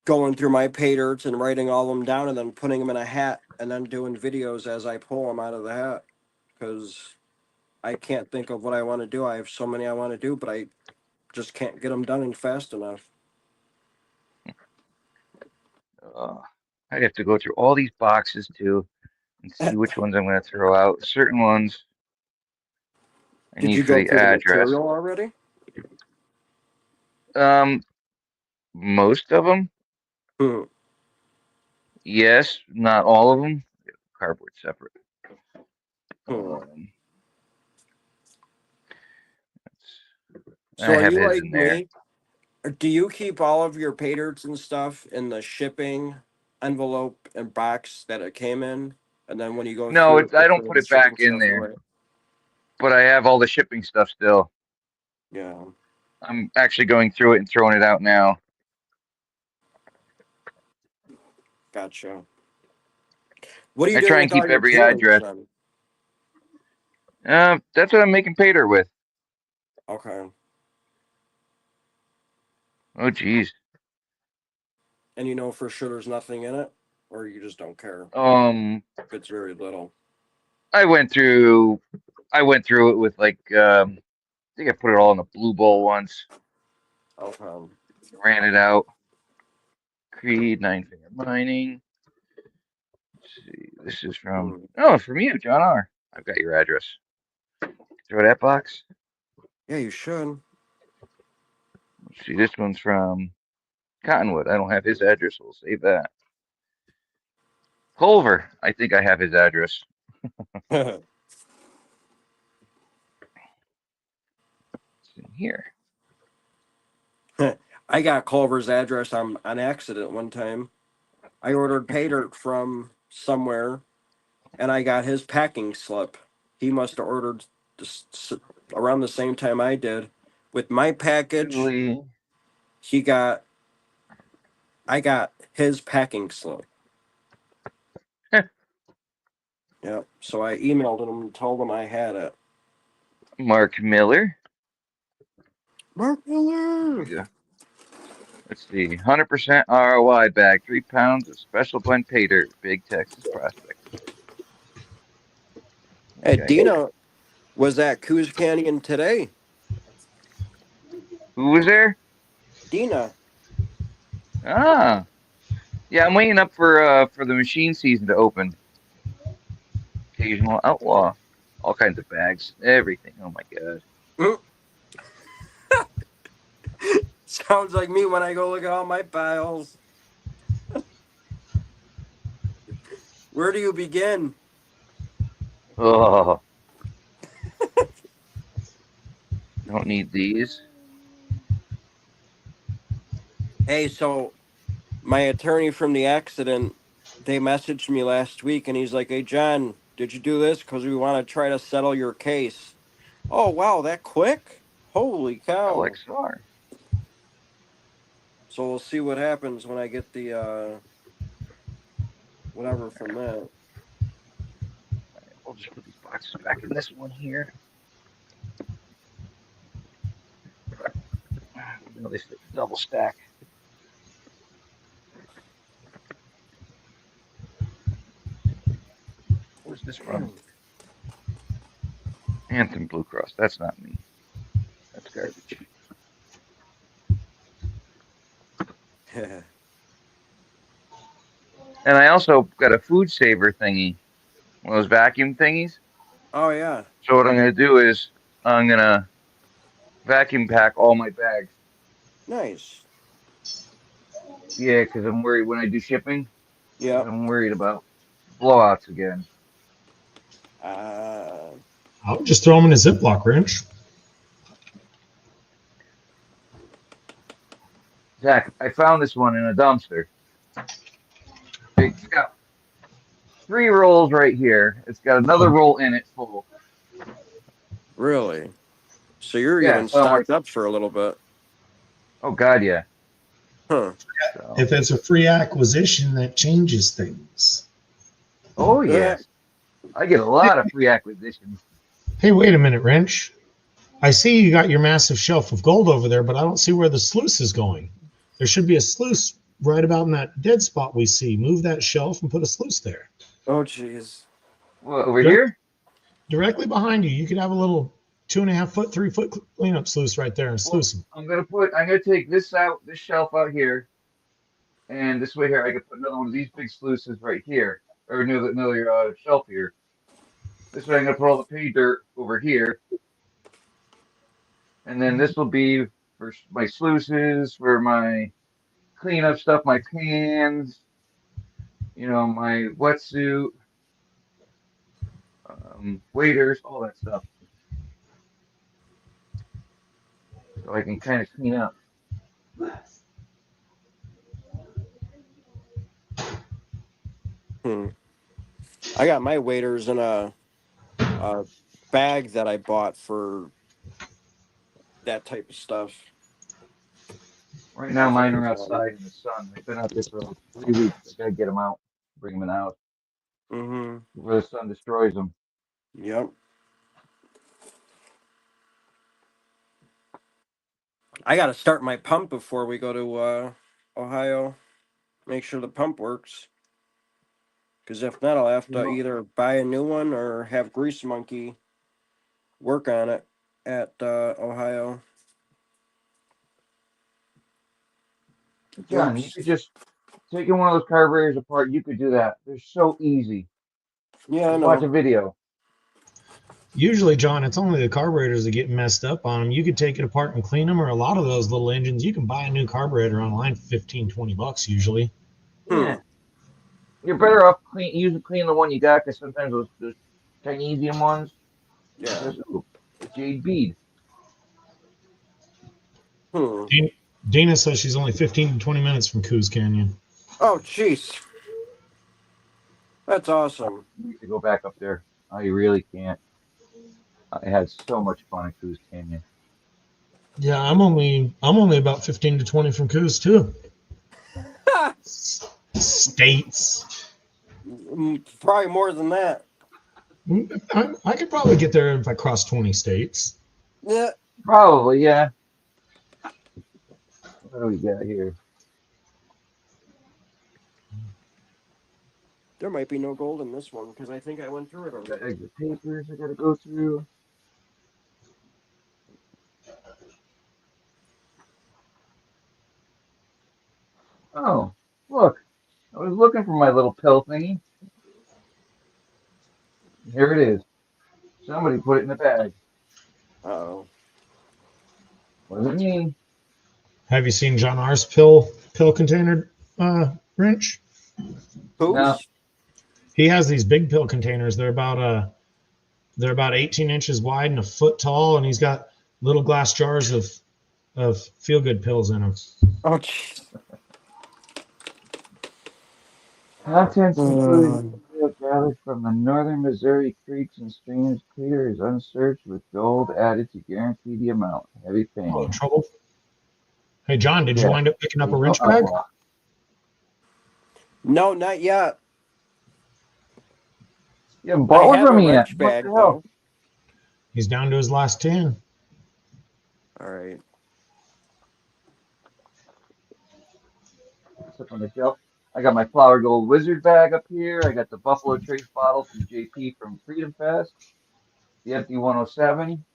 going through my pay dirts and writing all them down and then putting them in a hat and then doing videos as I pull them out of the hat because I can't think of what I want to do. I have so many I want to do, but I just can't get them done in fast enough. Uh, I have to go through all these boxes too and see which ones I'm going to throw out. Certain ones I Did need you for go the through the address. material already? Um, most of them, Hmm. yes, not all of them. Cardboard separate. Hmm. Um, So I are have you his like in there. me? Do you keep all of your pay dirts and stuff in the shipping envelope and box that it came in? And then when you go No, through it's it, I put don't put the it back shipping in stuff there, away? but I have all the shipping stuff still. Yeah, I'm actually going through it and throwing it out now. gotcha. What are you I doing try and with all keep your every pay dirts address. then? That's what I'm making pay dirt with. Okay. Oh, geez. And you know for sure there's nothing in it? Or you just don't care if it's very little? I went through it with like I think I put it all in the blue bowl once. Okay. Ran it out. Creed, Nine Finger Mining. Let's see. This is Hmm. from you, John R. I've got your address. Throw that box. Yeah, you should. Let's see. This one's from Cottonwood. I don't have his address, so we'll save that. Culver. I think I have his address. It's in here. I got Culver's address on accident one time. I ordered pay dirt from somewhere, and I got his packing slip. He must have ordered around the same time I did. With my package, Julie. he got I got his packing slip. Yep. So I emailed him and told him I had it. Mark Miller. Mark There Miller. we go. Let's see. 100% ROI bag. 3 pounds of special blend pay dirt. Big Texas prospect. Hey, Okay. Dina was at Coos Canyon today. Who was there? Dina. Ah. Yeah, I'm waiting up for the machine season to open. Occasional outlaw. All kinds of bags. Everything. Oh my god. Sounds like me when I go look at all my piles. Where do you begin? Oh. Don't need these. Hey, so my attorney from the accident, they messaged me last week and he's like, "Hey, John, did you do this? Because we want to try to settle your case." Oh, wow, that quick? Holy cow. LXR. So we'll see what happens when I get the whatever from that. We'll just put these boxes back in this one here. No, they fit double stack. Where's this from? Anthem Blue Cross. That's not me. That's garbage. And I also got a food saver thingy. One of those vacuum thingies. Oh, yeah. So what I'm gonna do is I'm gonna vacuum pack all my bags. Nice. Yeah, because I'm worried when I do shipping. Because Yep. I'm worried about blowouts again. Uh, I would just throw them in a Ziploc wrench. Zach, I found this one in a dumpster. It's got 3 rolls right here. It's got another roll in it full. really? So you're Yeah, even so I'm like, stocked up for a little bit. oh god, yeah. Huh. So, If it's a free acquisition, that changes things. oh yes, I get a lot of free acquisitions. Hey, wait a minute, Wrench. I see you got your massive shelf of gold over there, but I don't see where the sluice is going. There should be a sluice right about in that dead spot we see. Move that shelf and put a sluice there. Oh, jeez. What, over Direct, here? directly behind you, you could have a little 2.5 foot, 3 foot cleanup sluice right there and Well, sluice them. I'm gonna take this out, this shelf out here, and this way here I can put another one of these big sluices right here, or another shelf here. This way I'm gonna put all the pay dirt over here, and then this will be for my sluices, for my cleanup stuff, my pans, my wetsuit, waiters, all that stuff, so I can kind of clean up. Hmm. I got my waders in a bag that I bought for that type of stuff. Right now, So mine are there's one. outside in the sun. They've been out there for like 3 weeks. I gotta get them out, bring them out Mm-hmm. before the sun destroys them. Yep. I got to start my pump before we go to Ohio. Make sure the pump works. Because if not, I'll have to Well, either buy a new one or have Grease Monkey work on it at Ohio. John, you Oops. could just taking one of those carburetors apart. You could do that. They're so easy. Yeah, I Just watch a know. video. Usually, John, it's only the carburetors that get messed up on them. You could take it apart and clean them, or a lot of those little engines, you can buy a new carburetor online for 15, $20 usually. Hmm. Yeah, you're better off clean the one you got because sometimes those Chinesian ones it Yeah. says ooh, a jade bead. Hmm. Dina says she's only 15 to 20 minutes from Coos Canyon. Oh, jeez. That's awesome. You need to go back up there. I really can't. I had so much fun at Coos Canyon. Yeah, I'm only about 15 to 20 from Coos too. States. Probably more than that. I could probably get there if I cross 20 states. Yeah. Probably, yeah. What do we got here? There might be no gold in this one because I think I went through it Got already. extra papers I gotta go through. Oh, look. I was looking for my little pill thingy. Here it is. Somebody put it in the bag. Oh. Wasn't me. Have you seen John R's pill container wrench? No. Whose? He has these big pill containers. They're about 18 inches wide and a foot tall, and he's got little glass jars of feel good pills in them. Oh, jeez. Contents including Um, material gathered from the northern Missouri creeks and streams. Clear is unsearched with gold added to guarantee the amount. Heavy Hello, payment. trouble. Hey, John, did you Yeah. wind up picking up a Diesel wrench bag? outlaw. no, not yet. You haven't I bought one have from a me yet. wrench What the bag hell? though. He's down to his last 10. All right. It's up on the shelf. I got my Flower Gold Wizard bag up here. I got the Buffalo Trace bottle from JP from Freedom Fest. The empty 107.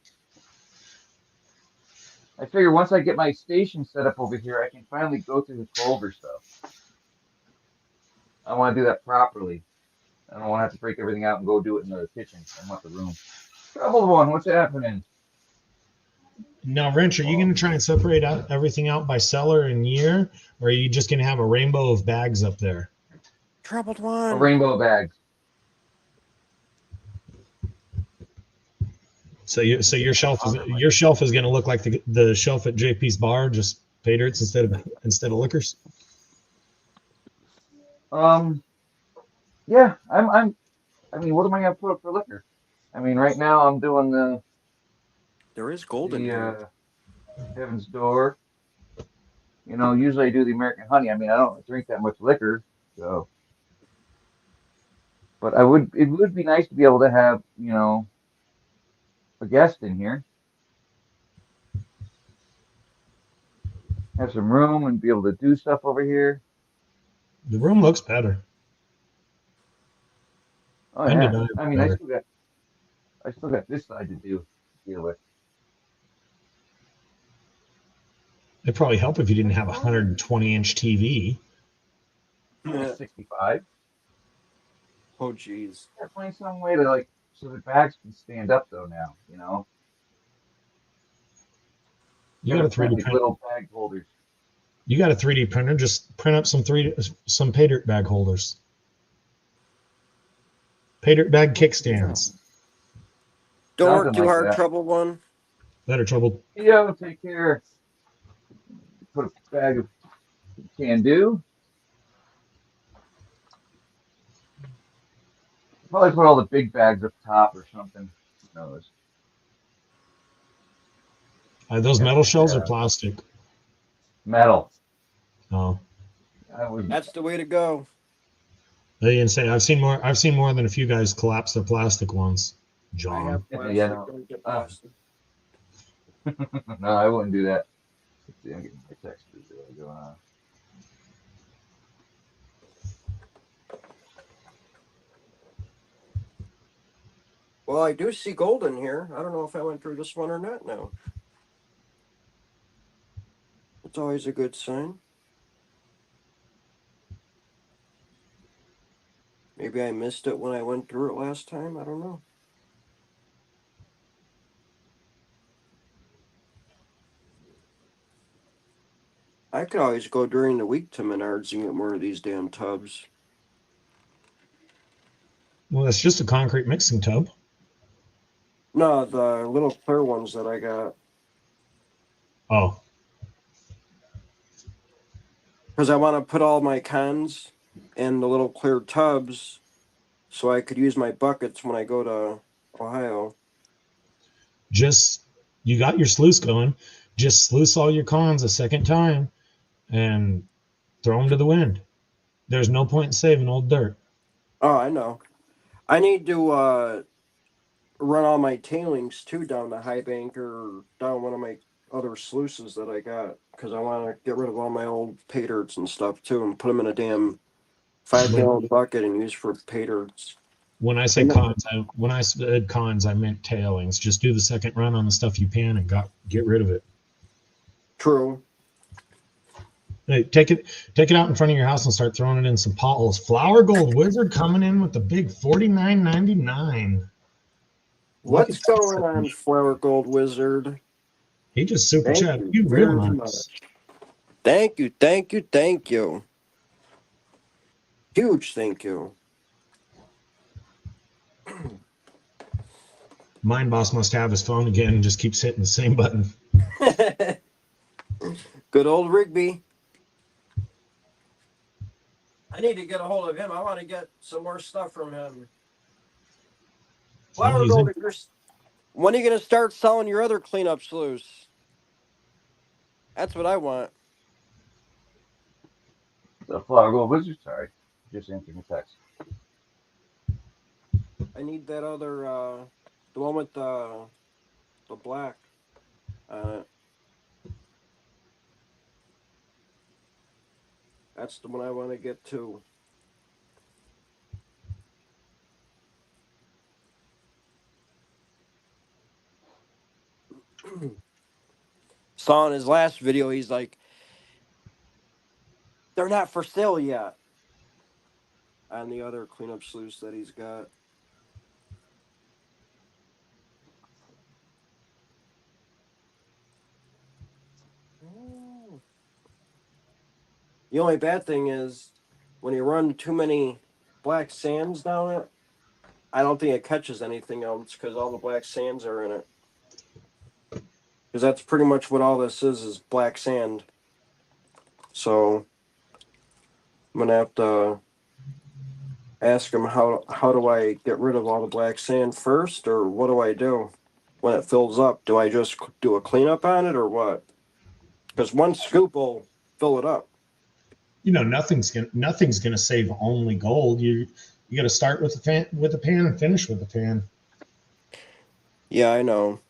I figure once I get my station set up over here, I can finally go through the Clover stuff. I want to do that properly. I don't want to have to break everything out and go do it in the kitchen. I want the room. Troubled one, what's happening? Now, wrench, are you going to try and separate out everything out by seller and year, or are you just going to have a rainbow of bags up there? Troubled A one. rainbow bag. So your shelf is going to look like the shelf at JP's bar, just pay dirts instead of liquors. Yeah, I mean, what am I gonna put up for liquor? I mean, right now I'm doing There is gold in the here. Heaven's Door. You know, usually I do the American Honey. I mean, I don't drink that much liquor, so. But it would be nice to be able to have, you know, a guest in here, have some room and be able to do stuff over here. The room looks better. Oh yeah. Undeniably I mean, better. I still got this side to deal with. It'd probably help if you didn't have a 120-inch TV. Yeah. 65. Oh, jeez. Gotta find some way to like so the bags can stand up though now, you know. You got Gotta a print 3D like printer. little bag holders. You got a 3D printer. Just print up some pay dirt bag holders. Pay dirt bag kickstands. Don't work Something too like hard, that. troubled one. Better trouble. Yeah, take care. Put a bag of can do. Probably put all the big bags up top or something. Who knows? Are those Yeah, metal shells or yeah. plastic? Metal. Oh, I was. That's the way to go. they can say I've seen more. I've seen more than a few guys collapse their plastic ones. I have John, Yeah, plastic. no. Don't get Uh, plastic. no, I wouldn't do that. Let's see, I'm getting my text going on. Well, I do see gold in here. I don't know if I went through this one or not now. It's always a good sign. Maybe I missed it when I went through it last time. I don't know. I could always go during the week to Menards and get more of these damn tubs. well, that's just a concrete mixing tub. No, the little clear ones that I got. Oh, Because I want to put all my cans in the little clear tubs so I could use my buckets when I go to Ohio. just you got your sluice going. Just sluice all your cons a second time and throw them to the wind. There's no point in saving old dirt. Oh, I know. I need to run all my tailings too down the high bank or down one of my other sluices that I got because I want to get rid of all my old pay dirts and stuff too and put them in a damn 5 gallon bucket and use for pay dirts. When I say cons, when I said cons, I meant tailings. Just do the second run on the stuff you pan and get rid of it. True. Hey, take it out in front of your house and start throwing it in some potholes. Flower Gold Wizard coming in with the big $49.99. What's going on, Flower Gold Wizard? He just super Thank chat. you You real very nice. much. Thank you, thank you, thank you. Huge thank you. Mind Boss must have his phone again and just keeps hitting the same button. Good old Rigby. I need to get a hold of him. I want to get some more stuff from him. Flower Gold, when are you going to start selling your other cleanup sluice? That's what I want. The Flower Gold Wizard. Sorry, just answering the text. I need that other, the one with the black on it. That's the one I want to get too. Saw in his last video, he's like, they're not for sale yet. On the other cleanup sluice that he's got. The only bad thing is when you run too many black sands down it, I don't think it catches anything else because all the black sands are in it. Because that's pretty much what all this is black sand. So I'm gonna have to ask him how do I get rid of all the black sand first, or what do I do when it fills up? Do I just do a cleanup on it, or what? Because one scoop will fill it up. You know, nothing's gonna save only gold. You got to start with the pan and finish with the pan. Yeah, I know.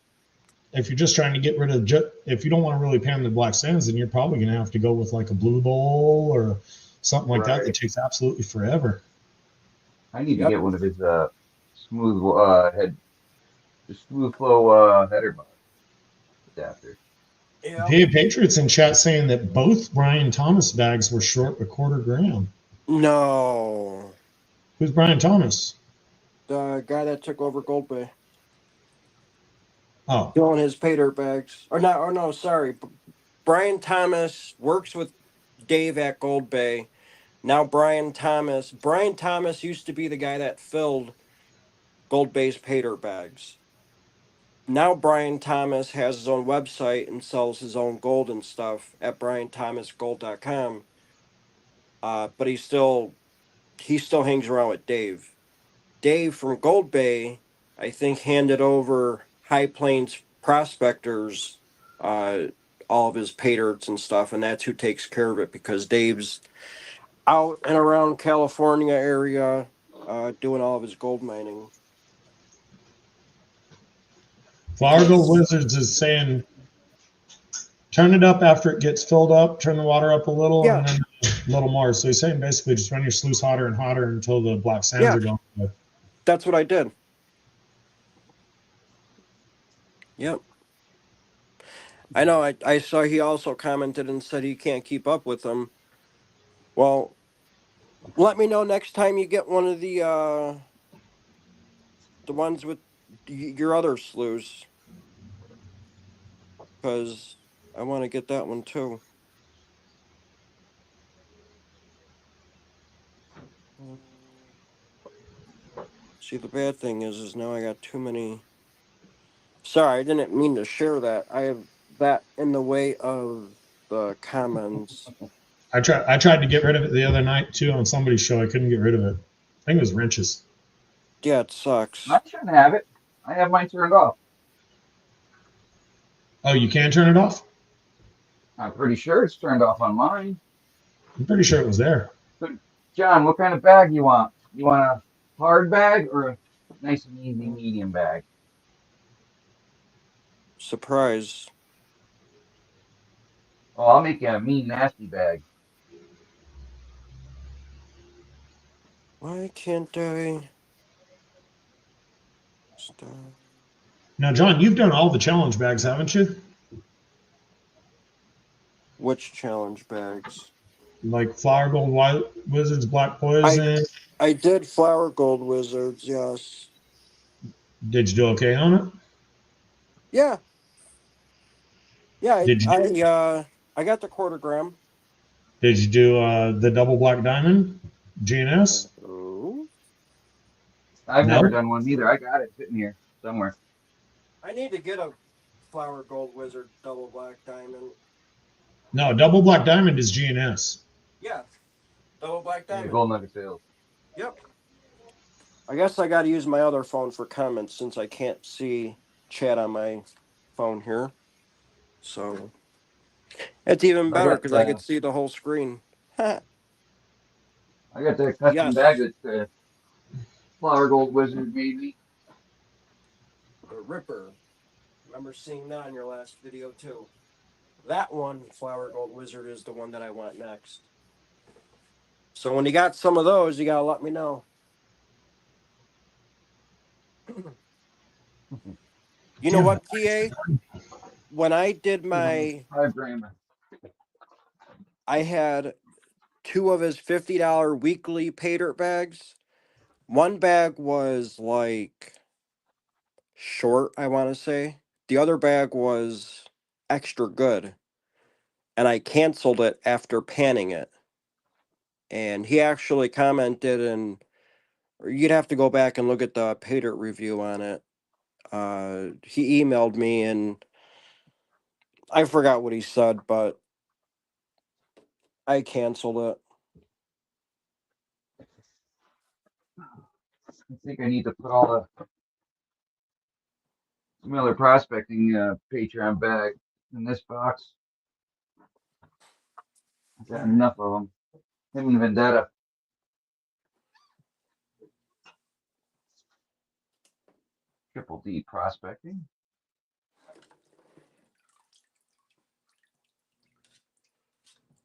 If you're just trying to get rid of, if you don't want to really pan the black sands, then you're probably gonna have to go with like a blue bowl or something like that takes absolutely forever. I need to get one of his smooth head, the smooth flow header adapter. Yeah. Hey, Patriots in chat saying that both Brian Thomas bags were short a quarter gram. No. Who's Brian Thomas? The guy that took over Gold Bay. Oh, Doing his pay dirt bags. Or not, or no, sorry. Brian Thomas works with Dave at Gold Bay. Now Brian Thomas used to be the guy that filled Gold Bay's pay dirt bags. Now Brian Thomas has his own website and sells his own gold and stuff at brianthomasgold.com. But he still hangs around with Dave. Dave from Gold Bay, I think, handed over High Plains Prospectors all of his pay dirts and stuff, and that's who takes care of it because Dave's out and around California area doing all of his gold mining. Flower Gold Wizards is saying turn it up after it gets filled up, turn the water up a little, Yeah. and then a little more. So he's saying basically just run your sluice hotter and hotter until the black sands Yeah. are gone. That's what I did. Yep. I know. I saw he also commented and said he can't keep up with them. Well, let me know next time you get one of the ones with your other sloughs, because I want to get that one too. See, the bad thing is now I got too many. Sorry, I didn't mean to share that. I have that in the way of the comments. I tried to get rid of it the other night too on somebody's show. I couldn't get rid of it. I think it was wrenches. Yeah, it sucks. I shouldn't have it. I have mine turned off. Oh, you can turn it off? I'm pretty sure it's turned off on mine. I'm pretty sure it was there. So, John, what kind of bag you want? You want a hard bag or a nice and easy medium bag? Surprise. Oh, I'll make you a mean, nasty bag. Why can't I stop? Now, John, you've done all the challenge bags, haven't you? Which challenge bags? Like Flower Gold White Wizards, Black Poison. I did Flower Gold Wizards, yes. Did you do okay on it? Yeah. Yeah, Did you I got the quarter gram. did you do the double black diamond GNS? Oh. I've No. never done one either. I got it sitting here somewhere. I need to get a Flower Gold Wizard double black diamond. No, double black diamond is GNS. Yeah. Double black Yeah, diamond. gold nugget sales. Yep. I guess I got to use my other phone for comments since I can't see chat on my phone here. So it's even I better got because I could see the whole screen. I got that custom Yes. bag that Flower Gold Wizard made me. The Ripper. Remember seeing that in your last video too. That one, Flower Gold Wizard, is the one that I want next. So when you got some of those, you gotta let me know. You know what, PA? When I did my, 5 gram. I had two of his $50 weekly pay dirt bags. One bag was like short, I want to say. The other bag was extra good. And I canceled it after panning it. And he actually commented, and you'd have to go back and look at the pay dirt review on it. He emailed me and I forgot what he said, but I canceled it. I think I need to put all the Miller Prospecting Patreon bag in this box. I've got enough of them. Him and Vendetta. Triple D Prospecting.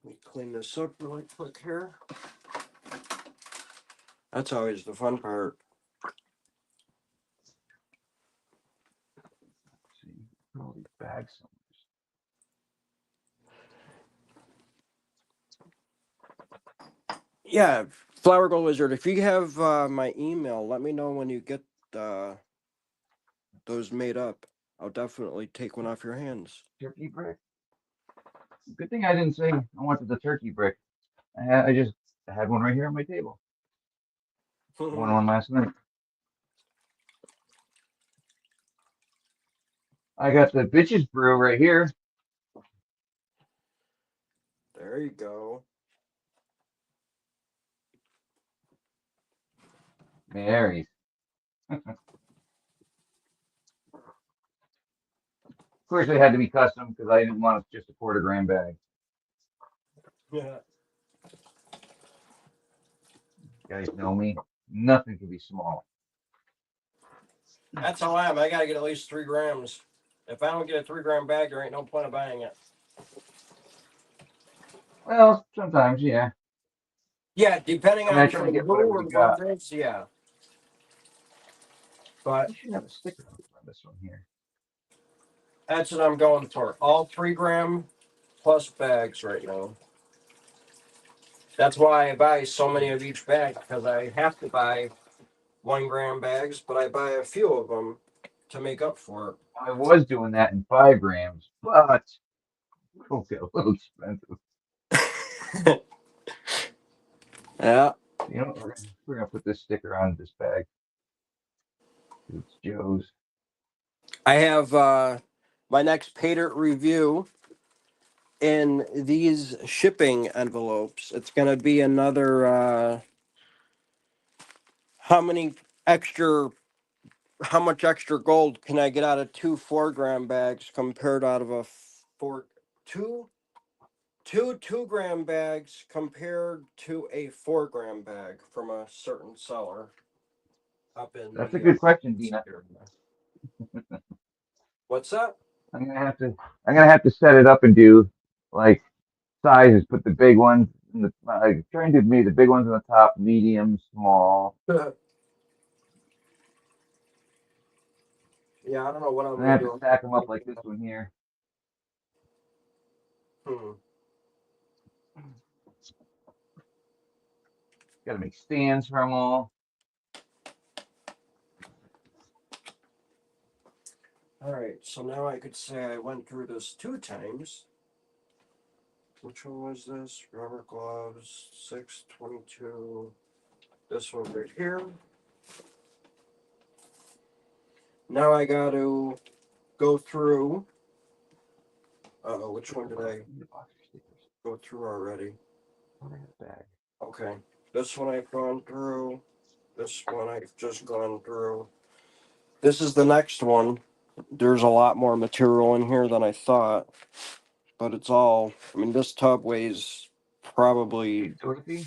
Let me clean this up really quick here. That's always the fun part. Let's see, put all these bags somewhere. Yeah, Flower Gold Wizard, if you have my email, let me know when you get those made up. I'll definitely take one off your hands. Turkey brick. Good thing I didn't say I wanted the turkey brick. I just had one right here on my table. I won one last night. I got the Bitches Brew right here. There you go. Mary's. Of course, they had to be custom because I didn't want just a quarter-gram bag. Yeah. You guys know me. Nothing can be small. That's how I am. I gotta get at least 3 grams. If I don't get a 3-gram bag, there ain't no point of buying it. Well, sometimes, yeah. Yeah, depending I mean, I on try to from get who whatever or you what got. it is, yeah. But You should have a sticker on this one here. that's what I'm going for. All 3-gram plus bags right now. That's why I buy so many of each bag, because I have to buy 1-gram bags, but I buy a few of them to make up for I was doing that in 5 grams, but it'll get a little expensive. it. Yeah. You know, we're gonna put this sticker on this bag. It's Joe's. I have my next pay dirt review in these shipping envelopes. It's gonna be another how many extra how much extra gold can I get out of 2 4-gram bags compared out of a two 2-gram bags compared to a 4-gram bag from a certain seller up in That's a the good question, Dina. area. What's that? I'm gonna have to set it up and do like sizes. Put the big ones in the trying to be the big ones on the top, medium, small. Yeah, I don't know what I'm And I gonna have to do. stack them up like this one here. Hmm. Got to make stands for them all. All right, so now I could say I went through this 2 times. Which one was this? Rubber gloves, 622. This one right here. Now I got to go through. Which one did I go through already? Okay, this one I've gone through. This one I've just gone through. This is the next one. There's a lot more material in here than I thought, but it's all. I mean, this tub weighs probably Dorothy?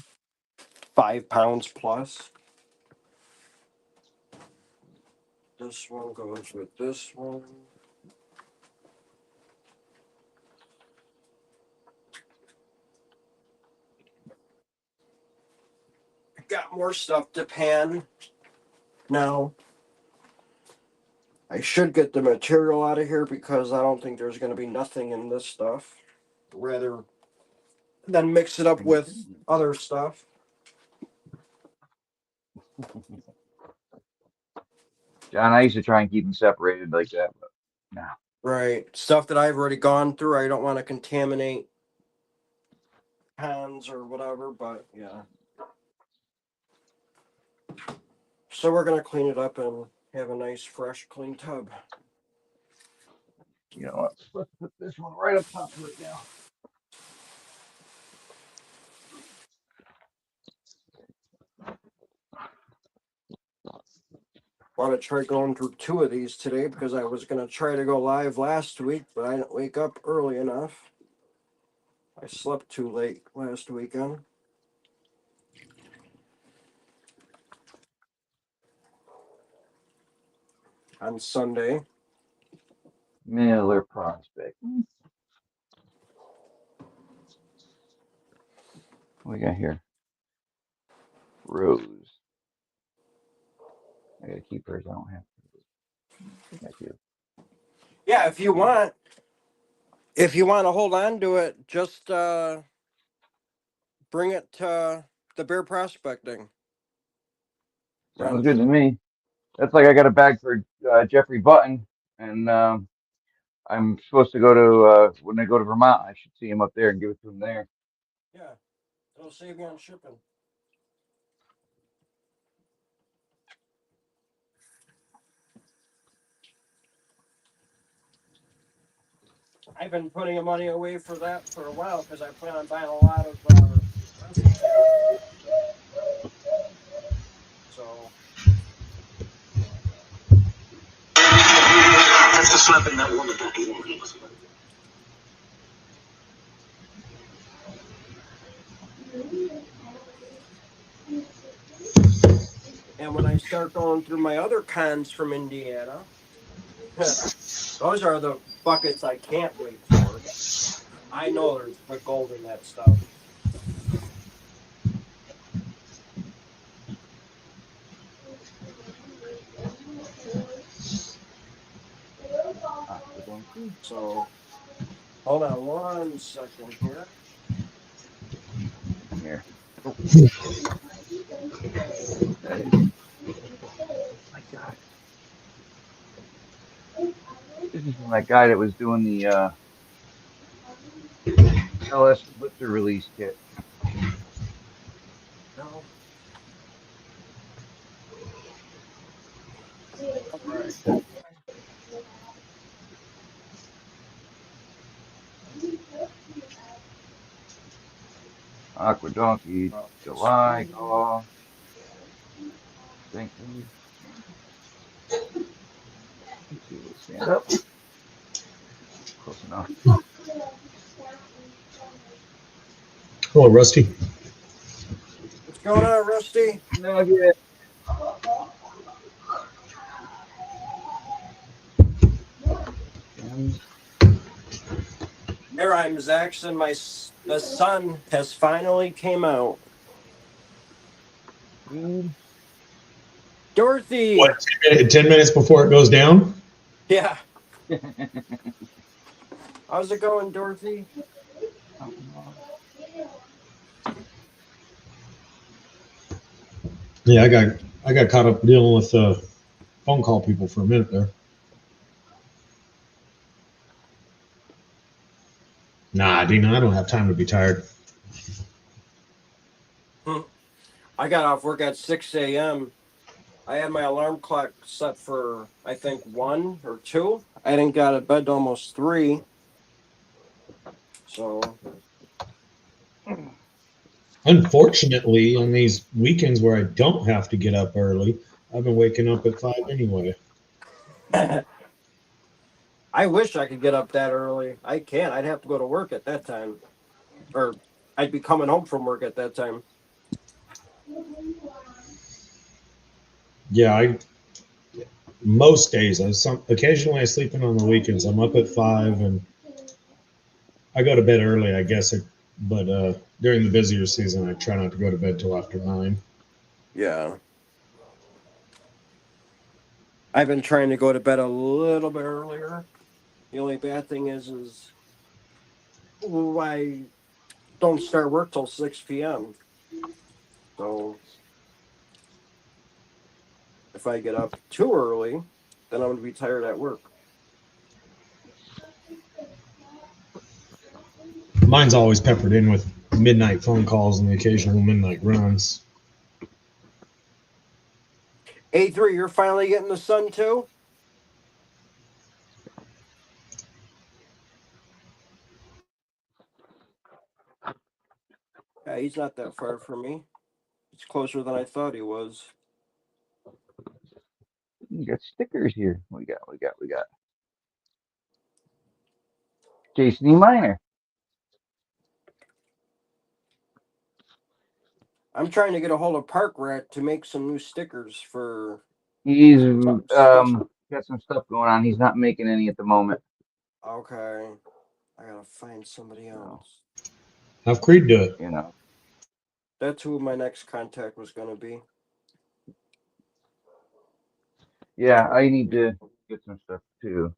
5 pounds plus. This one goes with this one. Got more stuff to pan now. I should get the material out of here because I don't think there's going to be nothing in this stuff. Rather than mix it up with other stuff. John, I used to try and keep them separated like that, but no. Right. Stuff that I've already gone through. I don't want to contaminate pans or whatever, but yeah. So we're going to clean it up and have a nice, fresh, clean tub. You know what? Let's put this one right up top right now. Want to try going through 2 of these today because I was going to try to go live last week, but I didn't wake up early enough. I slept too late last weekend. On Sunday. Miller Prospect. What we got here? Rose. I gotta keep hers. I don't have to. I think I do. Yeah, if you want to hold on to it, just bring it to the bear prospecting. Sounds good to me. That's like I got a bag for Jeffrey Button, and I'm supposed to go to when I go to Vermont. I should see him up there and give it to him there. Yeah, it'll save you on shipping. I've been putting money away for that for a while because I plan on buying a lot of so have to slap in that one back in. And when I start going through my other cons from Indiana, those are the buckets I can't wait for. I know there's the gold in that stuff. So, hold on one second here. Here. Oh. My God. This is from that guy that was doing the LS Blitzer release kit. No. All right. Aqua Donkey, July, call. Thank you. Let's see, we'll stand up. Close enough. Hello, Rusty. What's going on, Rusty? Nugget. Here I'm Zaxxon. The sun has finally came out. Dude. Dorothy. What, 10 minutes before it goes down? Yeah. How's it going, Dorothy? Yeah, I got caught up dealing with phone call people for a minute there. Nah, Dina, I don't have time to be tired. I got off work at 6 a.m. I had my alarm clock set for, I think, 1 or 2. I didn't got to bed till almost 3. So, Unfortunately, on these weekends where I don't have to get up early, I've been waking up at 5 anyway. I wish I could get up that early. I can't. I'd have to go to work at that time. Or I'd be coming home from work at that time. Yeah, most days. Occasionally I sleep in on the weekends. I'm up at 5 and I go to bed early, I guess. But during the busier season, I try not to go to bed till after 9. Yeah. I've been trying to go to bed a little bit earlier. The only bad thing is I don't start work till 6 p.m. So if I get up too early, then I'm going to be tired at work. Mine's always peppered in with midnight phone calls and the occasional midnight runs. A3, you're finally getting the sun too? Yeah, he's not that far from me. It's closer than I thought he was. You got stickers here. We got. Jason E. Minor. I'm trying to get a hold of Park Rat to make some new stickers for. He's something special. got some stuff going on. He's not making any at the moment. Okay. I gotta find somebody else. Have Creed do it. You know. That's who my next contact was gonna be. Yeah, I need to get some stuff too.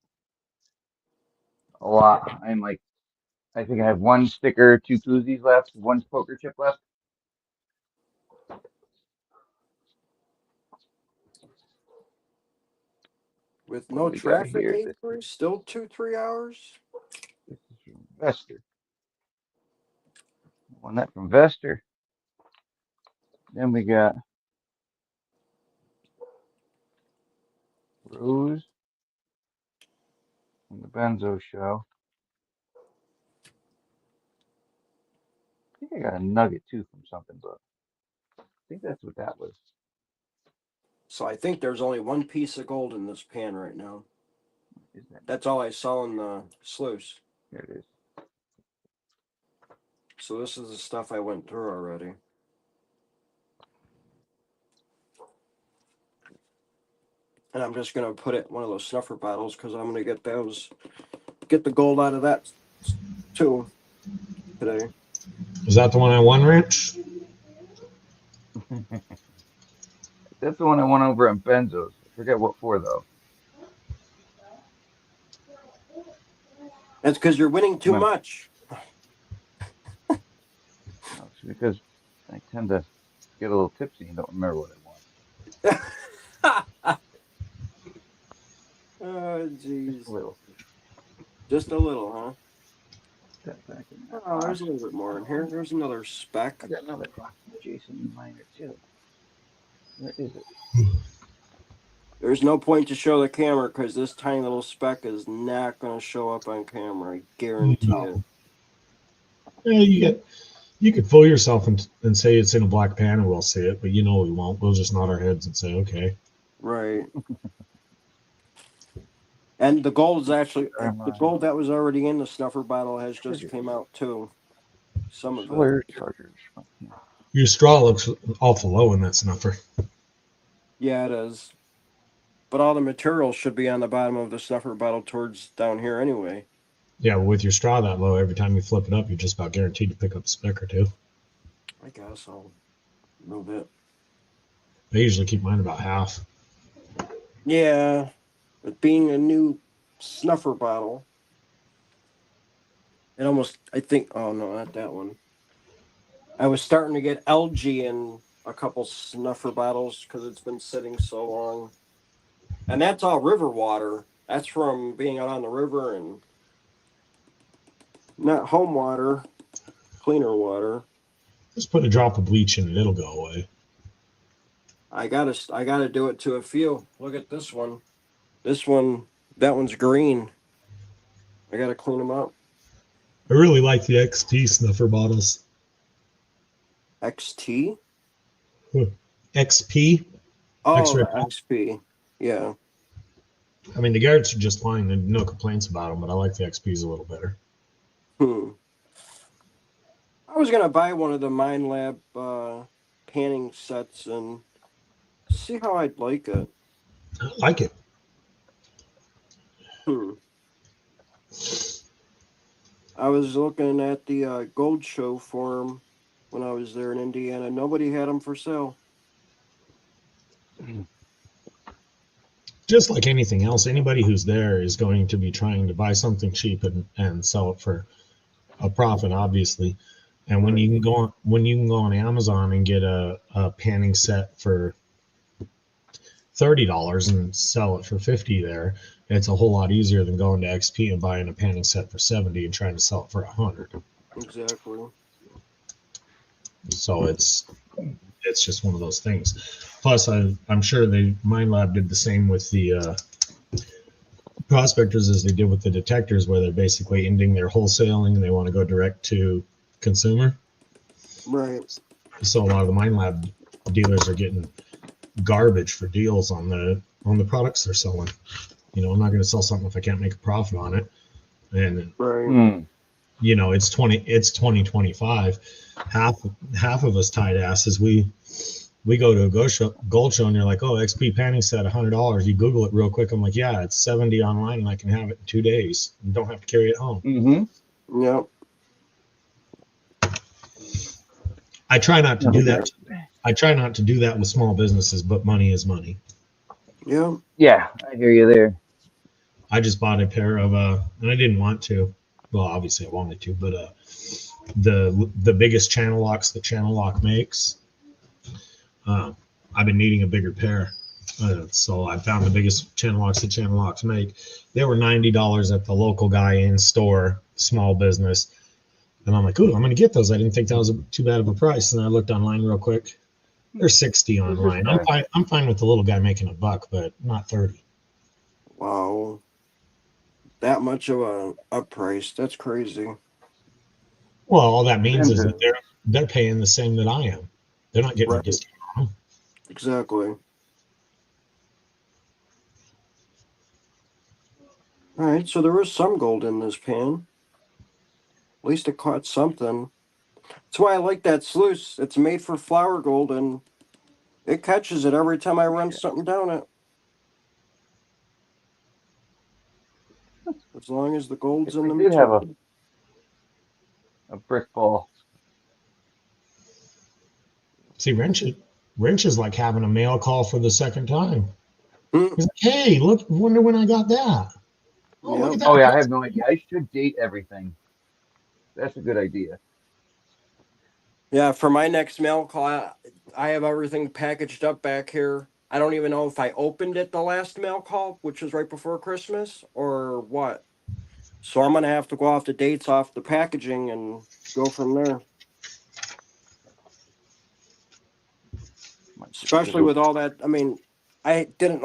A lot. I think I have 1 sticker, 2 koozies left, 1 poker chip left. With What no do we got traffic, here? A3, still 2-3 hours. This is from Vester. Won that from Vester. Then we got Rose from the Benzo Show. I think I got a nugget too from something, but I think that's what that was. So I think there's only 1 piece of gold in this pan right now. Is that? That's all I saw in the sluice. There it is. So this is the stuff I went through already. And I'm just gonna put it in one of those snuffer bottles because I'm gonna get the gold out of that too today. Is that the one I won, Rich? That's the one I won over on Benzos. I forget what for though. That's because you're winning too Remember. much. No, it's because I tend to get a little tipsy and don't remember what I won. Oh, jeez. Just a little. Just a little, huh? Step back in that Oh, there's box. a little bit more in here. There's another speck. I got another Jason Miner too. Where is it? There's no point to show the camera because this tiny little speck is not going to show up on camera. I guarantee it. Yeah, you could fool yourself and say it's in a black pan and we'll see it, but we won't. We'll just nod our heads and say, okay. Right. And the gold is actually the gold that was already in the snuffer bottle has just came out too. Some of it. Solar chargers. Your straw looks awful low in that snuffer. Yeah, it is. But all the materials should be on the bottom of the snuffer bottle towards down here anyway. Yeah, well, with your straw that low, every time you flip it up, you're just about guaranteed to pick up a speck or two. I guess I'll move it. I usually keep mine about half. Yeah, but being a new snuffer bottle, it almost, I think, oh no, not that one. I was starting to get algae in a couple snuffer bottles because it's been sitting so long. And that's all river water. That's from being out on the river and not home water, cleaner water. Just put a drop of bleach in it; it'll go away. I gotta do it to a few. Look at this one. This one, that one's green. I gotta clean them up. I really like the XP snuffer bottles. XT? XP? Oh, X-ray the XP. Yeah. I mean, the Garrett's are just fine. There's no complaints about them, but I like the XPs a little better. I was gonna buy one of the Mind Lab panning sets and see how I'd like it. I like it. I was looking at the gold show for them when I was there in Indiana. Nobody had them for sale. Just like anything else, anybody who's there is going to be trying to buy something cheap and sell it for a profit, obviously. And when you can go on Amazon and get a panning set for $30 and sell it for $50 there, it's a whole lot easier than going to XP and buying a panning set for $70 and trying to sell it for $100. Exactly. So it's just one of those things. Plus, I'm sure Mind Lab did the same with the prospectors as they did with the detectors, where they're basically ending their wholesaling and they want to go direct to consumer. Right. So a lot of the Mind Lab dealers are getting garbage for deals on the products they're selling. I'm not going to sell something if I can't make a profit on it. And right. It's 2025. Half of us tight asses, we go to a gold show and you're like, oh, XP panning set $100. You Google it real quick. I'm like, yeah, it's $70 online and I can have it in 2 days. You don't have to carry it home. Mm-hmm. Yep. I try not to do that. I try not to do that with small businesses, but money is money. Yeah. Yeah, I hear you there. I just bought a pair of and I didn't want to. Well, obviously I wanted to, but the biggest channel locks that Channel Lock makes. I've been needing a bigger pair, so I found the biggest channel locks that Channel Locks make. They were $90 at the local guy in store, small business, and I'm like, ooh, I'm gonna get those. I didn't think that was too bad of a price, and I looked online real quick. They're $60 online. I'm fine with the little guy making $1, but not $30. Wow. That much of a price. That's crazy. Well, all that means is that they're paying the same that I am. They're not getting a discount on them. Exactly. All right, so there was some gold in this pan. At least it caught something. That's why I like that sluice. It's made for flour gold, and it catches it every time I run something down it. As long as the gold's If in we the did have material. a brick ball. See, Wrench is like having a mail call for the second time. Mm, He's like, hey, look, wonder when I got that. Oh, look yep. at Oh yeah, I that. have no idea. I should date everything. That's a good idea. Yeah, for my next mail call, I have everything packaged up back here. I don't even know if I opened it the last mail call, which was right before Christmas, or what. So I'm gonna have to go off the dates off the packaging and go from there. Might just Especially go- with all that. I mean, I didn't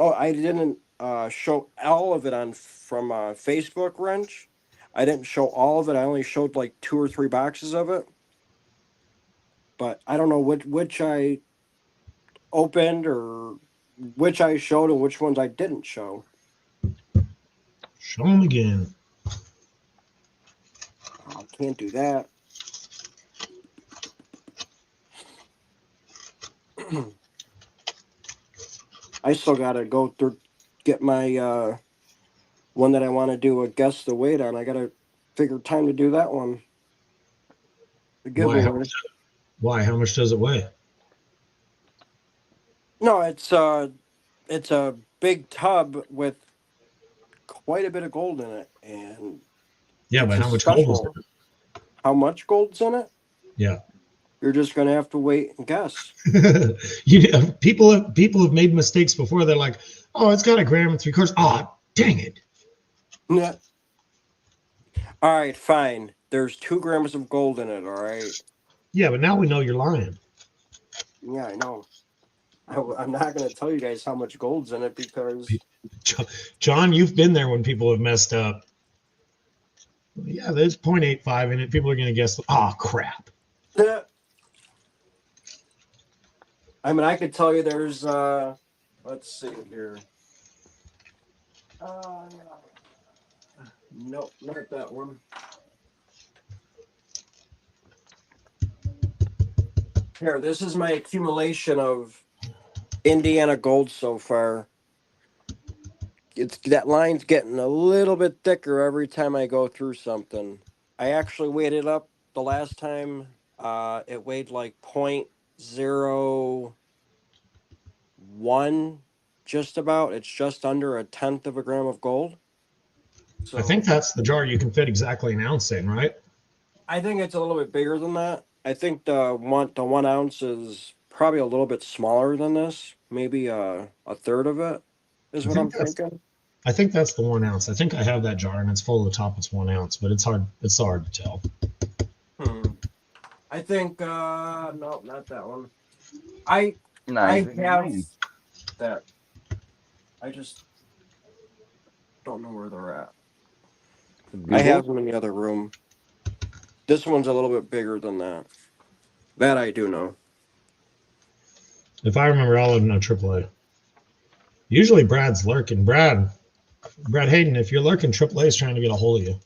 show all of it on from Facebook Wrench. I didn't show all of it. I only showed like 2 or 3 boxes of it. But I don't know which I opened or which I showed and which ones I didn't show. Show him again. I can't do that. I still gotta go through get my one that I want to do a guess the weight on. I gotta figure time to do that one. The Why? giveaway. Why? How much does it weigh? No, it's a big tub with quite a bit of gold in it, and Yeah, it's but a how much gold is special. How much gold's in it? it? You're just gonna have to wait and guess. Yeah. People have made mistakes before. They're like, oh, it's got 1.75 grams. Oh, dang it. Yeah. All right, fine. There's 2 grams of gold in it. All right. Yeah, but now we know you're lying. Yeah, I know. I'm not gonna tell you guys how much gold's in it because John, you've been there when people have messed up. Yeah, there's 0.85 in it. People are going to guess, oh, crap. I mean I could tell you there's let's see here. Nope, not that one. Here, this is my accumulation of Indiana gold so far. It's that line's getting a little bit thicker every time I go through something. I actually weighed it up the last time. It weighed like 0.01, just about. It's just under 1/10 of a gram of gold. I think So that's the jar you can fit exactly an ounce in, right? I think it's a little bit bigger than that. I think the 1 ounce is probably a little bit smaller than this. Maybe a third of it is I what I'm think that's thinking. I think that's the 1 ounce. I think I have that jar and it's full of the top. It's 1 ounce, but it's hard to tell. Hmm. I think no, not that one. I Nice. have that. I just don't know where they're at. I have them in the other room. This one's a little bit bigger than that. That I do know. If I remember, all of them know AAA. Usually Brad's lurking. Brad Hayden, if you're lurking, AAA is trying to get a hold of you.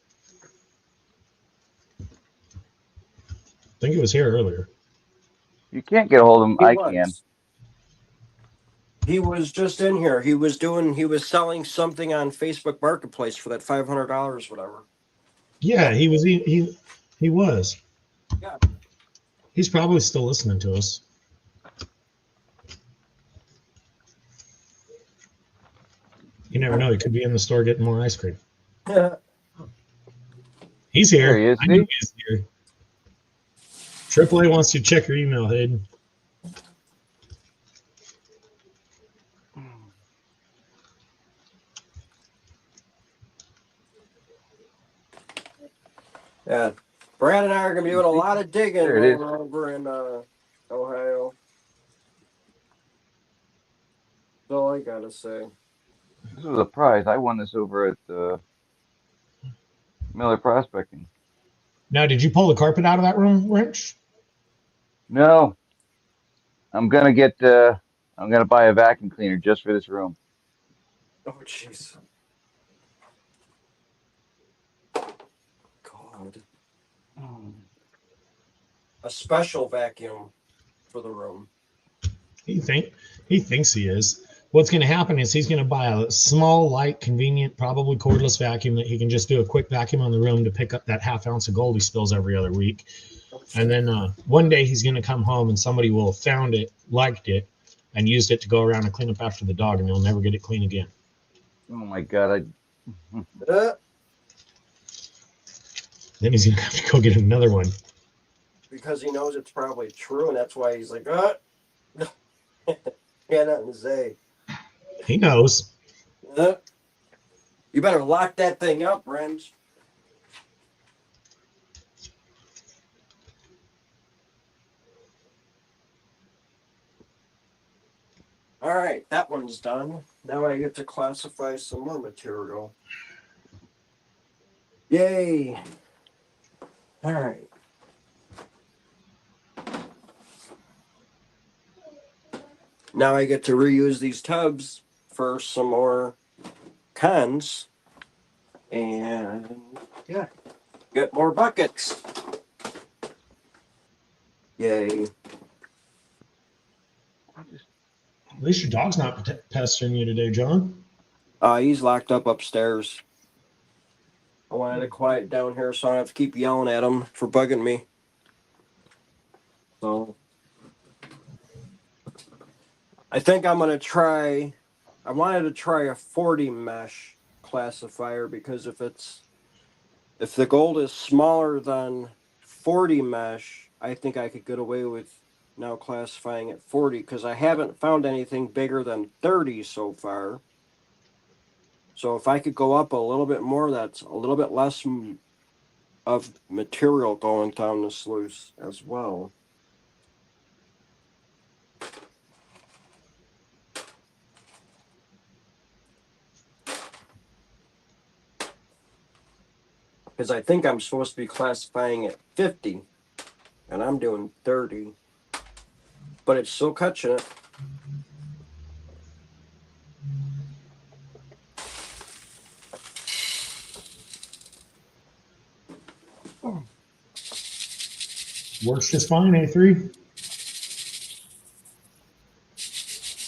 I think it was here earlier. You can't get a hold of him. He I can. was. He was just in here. He was selling something on Facebook Marketplace for that $500, whatever. Yeah, he was. Yeah. He's probably still listening to us. You never know. He could be in the store getting more ice cream. He's here. There he is. I knew he was here. AAA wants you to check your email, Hayden. Yeah. Brad and I are gonna be doing a lot of digging There when it is. we're over in Ohio. That's all I gotta say. This was a prize. I won this over at Miller Prospecting. Now, did you pull the carpet out of that room, Wrench? No, I'm gonna get. I'm gonna buy a vacuum cleaner just for this room. Oh jeez. a special vacuum for the room. He thinks he is. What's going to happen is he's going to buy a small, light, convenient, probably cordless vacuum that he can just do a quick vacuum on the room to pick up that half ounce of gold he spills every other week. And then one day he's going to come home and somebody will have found it, liked it, and used it to go around and clean up after the dog, and he'll never get it clean again. Oh my God. Then he's going to have to go get another one. Because he knows it's probably true, and that's why he's like, yeah, nothing to say. He knows. You better lock that thing up, Renz. All right, that one's done. Now I get to classify some more material. Yay! All right. Now I get to reuse these tubs for some more cans. And yeah, get more buckets. Yay. At least your dog's not pestering you today, John. He's locked up upstairs. I wanted to quiet down here so I don't have to keep yelling at him for bugging me. So I think I'm gonna try. I wanted to try a 40 mesh classifier because if the gold is smaller than 40 mesh, I think I could get away with now classifying at 40 because I haven't found anything bigger than 30 so far. So if I could go up a little bit more, that's a little bit less of material going down the sluice as well. Because I think I'm supposed to be classifying at 50, and I'm doing 30. But it's still catching it. Works just fine, A3.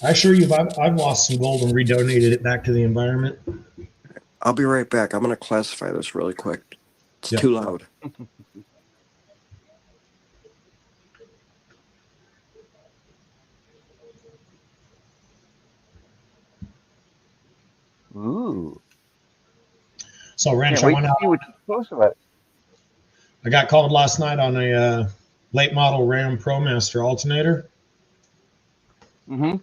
I assure you, I've lost some gold and redonated it back to the environment. I'll be right back. I'm going to classify this really quick. It's Yep. too loud. Ooh. So, Wrench, Can't I wait went to out. see what you post about it. I got called last night on a late model Ram ProMaster alternator. Mm-hmm.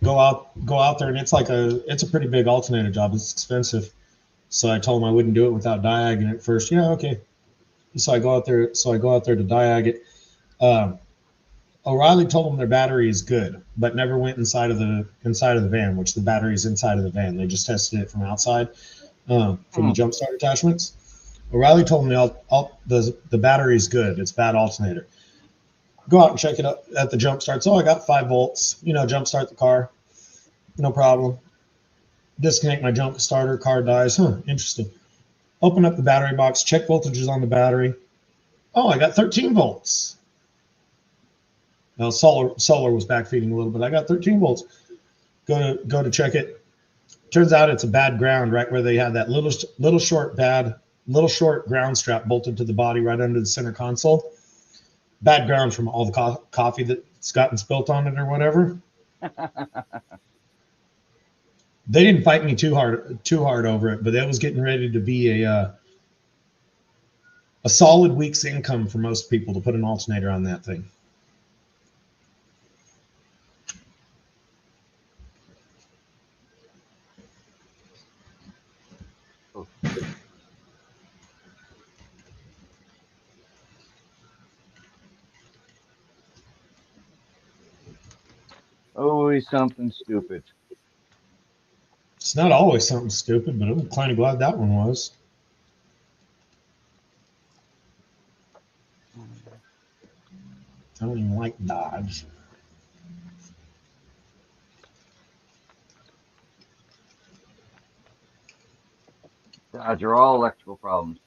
Go out there, and it's a pretty big alternator job. It's expensive. So I told him I wouldn't do it without diagging it first. Yeah, okay. So I go out there to diag it. O'Reilly told them their battery is good, but never went inside of the van, which the battery is inside of the van. They just tested it from outside, from the jump start attachments. O'Reilly told me the battery is good. It's bad alternator. Go out and check it out at the jump starts. Oh, I got 5 volts. Jump start the car. No problem. Disconnect my jump starter. Car dies. Interesting. Open up the battery box. Check voltages on the battery. Oh, I got 13 volts. Now solar was backfeeding a little bit. I got 13 volts. Go to check it. Turns out it's a bad ground right where they had that little short ground strap bolted to the body right under the center console. Bad ground from all the coffee that's gotten spilt on it or whatever. They didn't fight me too hard over it, but that was getting ready to be a solid week's income for most people to put an alternator on that thing. Always something stupid. It's not always something stupid, but I'm kind of glad that one was. I don't even like Dodge. Dodge are all electrical problems.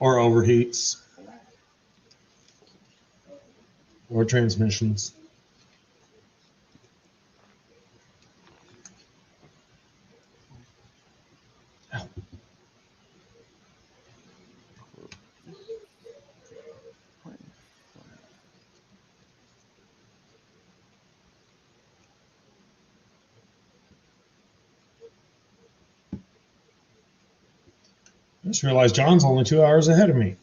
or overheats or transmissions. I just realized John's only 2 hours ahead of me.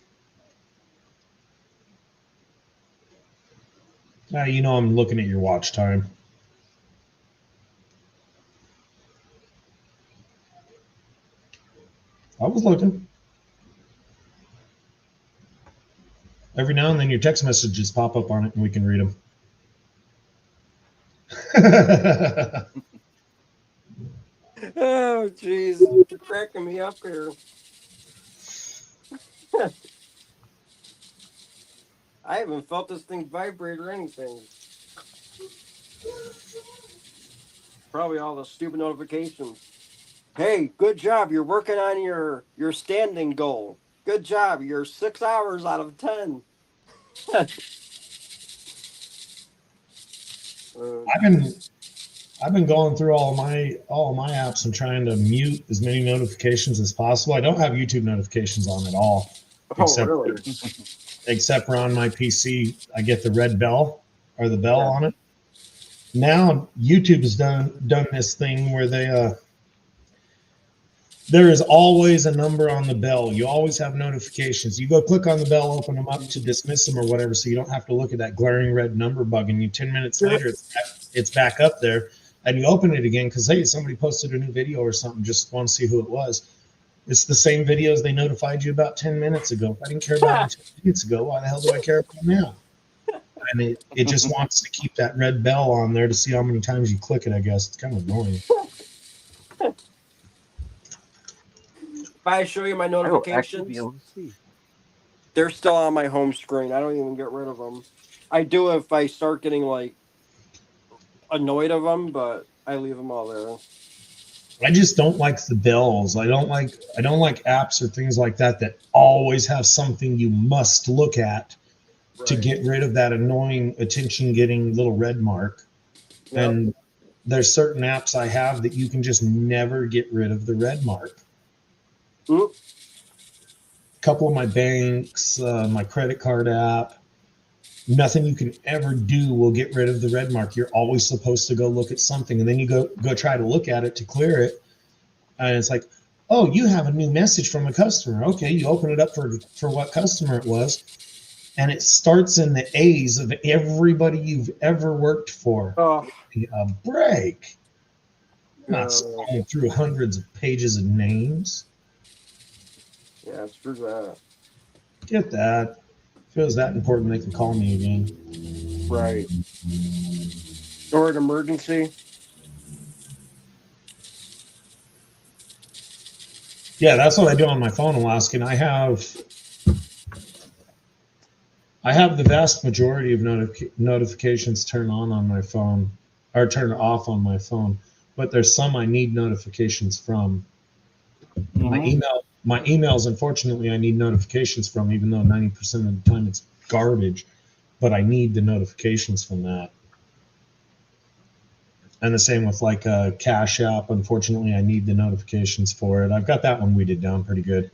Now you know I'm looking at your watch time. I was looking. Every now and then your text messages pop up on it and we can read them. Oh, jeez. You're cracking me up here. I haven't felt this thing vibrate or anything. Probably all the stupid notifications. Hey, good job. You're working on your standing goal. Good job. You're 6 hours out of 10. I've been going through all of my apps and trying to mute as many notifications as possible. I don't have YouTube notifications on at all, Oh, really? except for on my PC. I get the red bell or the bell Yeah. on it. Now YouTube has done this thing where there is always a number on the bell. You always have notifications. You go click on the bell, open them up to dismiss them or whatever, so you don't have to look at that glaring red number bugging you. 10 minutes later, it's back up there, and you open it again because, hey, somebody posted a new video or something, just want to see who it was. It's the same videos they notified you about 10 minutes ago. If I didn't care about them 10 minutes ago, why the hell do I care about them now? And it just wants to keep that red bell on there to see how many times you click it, I guess. It's kind of annoying. If I show you my I will actually notifications, be able to see. they're still on my home screen. I don't even get rid of them. I do if I start getting like annoyed of them, but I leave them all there. I just don't like the bells. I don't like apps or things like that that always have something you must look at to get rid of that annoying attention getting little red mark. Yep. And there's certain apps I have that you can just never get rid of the red mark. Mm. A couple of my banks, my credit card app, nothing you can ever do will get rid of the red mark. You're always supposed to go look at something, and then you go try to look at it to clear it, and it's like, oh, you have a new message from a customer. Okay, you open it up for what customer it was, and it starts in the A's of everybody you've ever worked for. Oh, A break. Not scrolling through hundreds of pages of names. yeah, screw that. Get that. If it was that important, they can call me again. Right. Or an emergency. Yeah, that's what I do on my phone, Alaskan. I have the vast majority of notifications turned on my phone, or turned off on my phone. But there's some I need notifications from. Mm-hmm. My emails, unfortunately, I need notifications from, even though 90% of the time it's garbage. But I need the notifications from that. And the same with like a Cash App. Unfortunately, I need the notifications for it. I've got that one weeded down pretty good.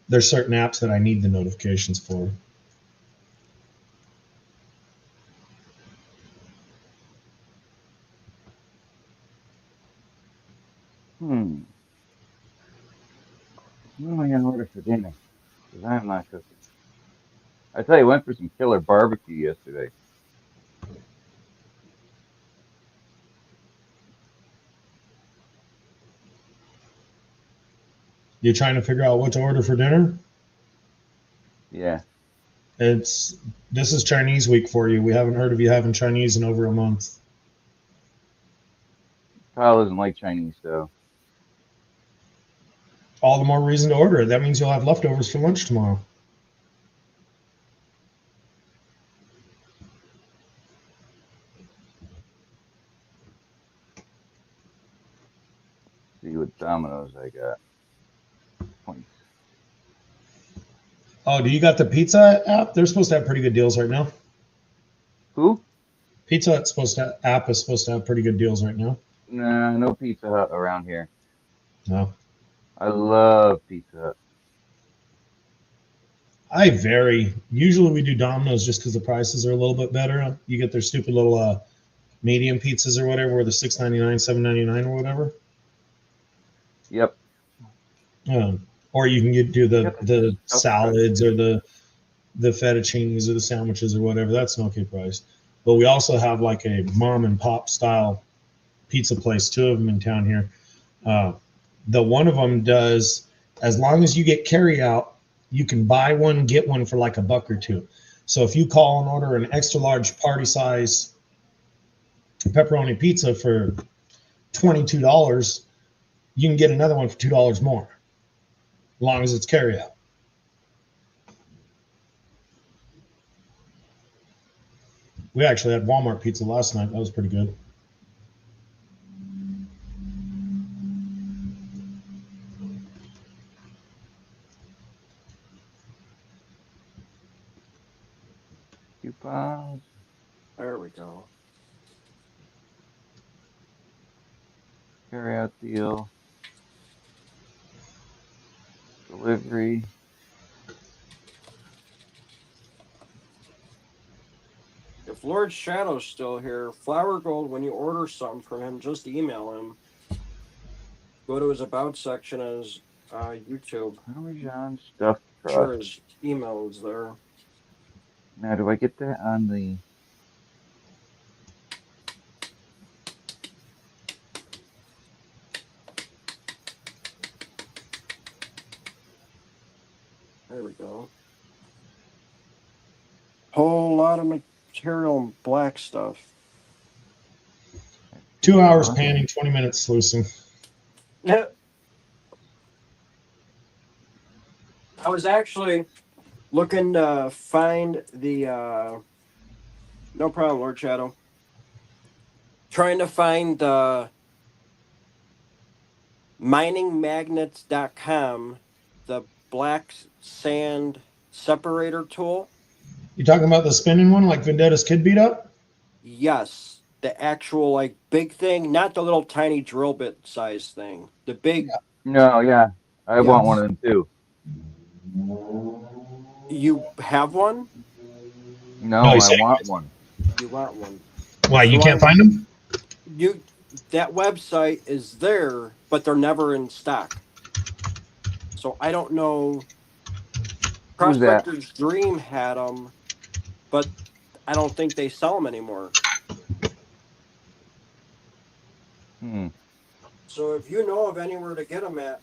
There's certain apps that I need the notifications for. What am I gonna order for dinner? Because I'm not cooking. I tell you, went for some killer barbecue yesterday. You're trying to figure out what to order for dinner? Yeah. This is Chinese week for you. We haven't heard of you having Chinese in over a month. Kyle doesn't like Chinese, so. All the more reason to order it. That means you'll have leftovers for lunch tomorrow. See what Domino's I got. points. Oh, do you got the Pizza app? They're supposed to have pretty good deals right now. Who? Pizza Hut's app is supposed to have pretty good deals right now. Nah, no Pizza Hut around here. No. I love Pizza Hut. I vary. Usually we do Domino's just because the prices are a little bit better. You get their stupid little medium pizzas or whatever, where they're $6.99, $7.99 or whatever. Yep. Or you can do Yep. the salads or the fettuccines or the sandwiches or whatever. That's an okay price. But we also have like a mom and pop style pizza place, two of them in town here. The one of them does, as long as you get carry out, you can buy one, get one for like $1 or $2. So if you call and order an extra large party size pepperoni pizza for $22, you can get another one for $2 more, as long as it's carry out. We actually had Walmart pizza last night. That was pretty good. Coupons. There we go. Carry out deal. Delivery. If Lord Shadow's still here, Flower Gold, when you order something from him, just email him. Go to his About section on his YouTube. Parmesan stuffed crust. Sure, his email is there. Now, do I get that on the... There we go. Whole lot of material and black stuff. 2 hours panning, 20 minutes sluicing. Yeah. I was actually looking to find the no problem, Lord Shadow. Trying to find the miningmagnets.com, the black sand separator tool. You talking about the spinning one like Vendetta's kid beat up? Yes, the actual like big thing, not the little tiny drill bit size thing. The big. No, yeah. I want one of them too. You have one? No, No, I he said want one. You want one? Why, you So can't find them? That website is there, but they're never in stock. So I don't know. Who's that? Prospector's Dream had them, but I don't think they sell them anymore. So if you know of anywhere to get them at,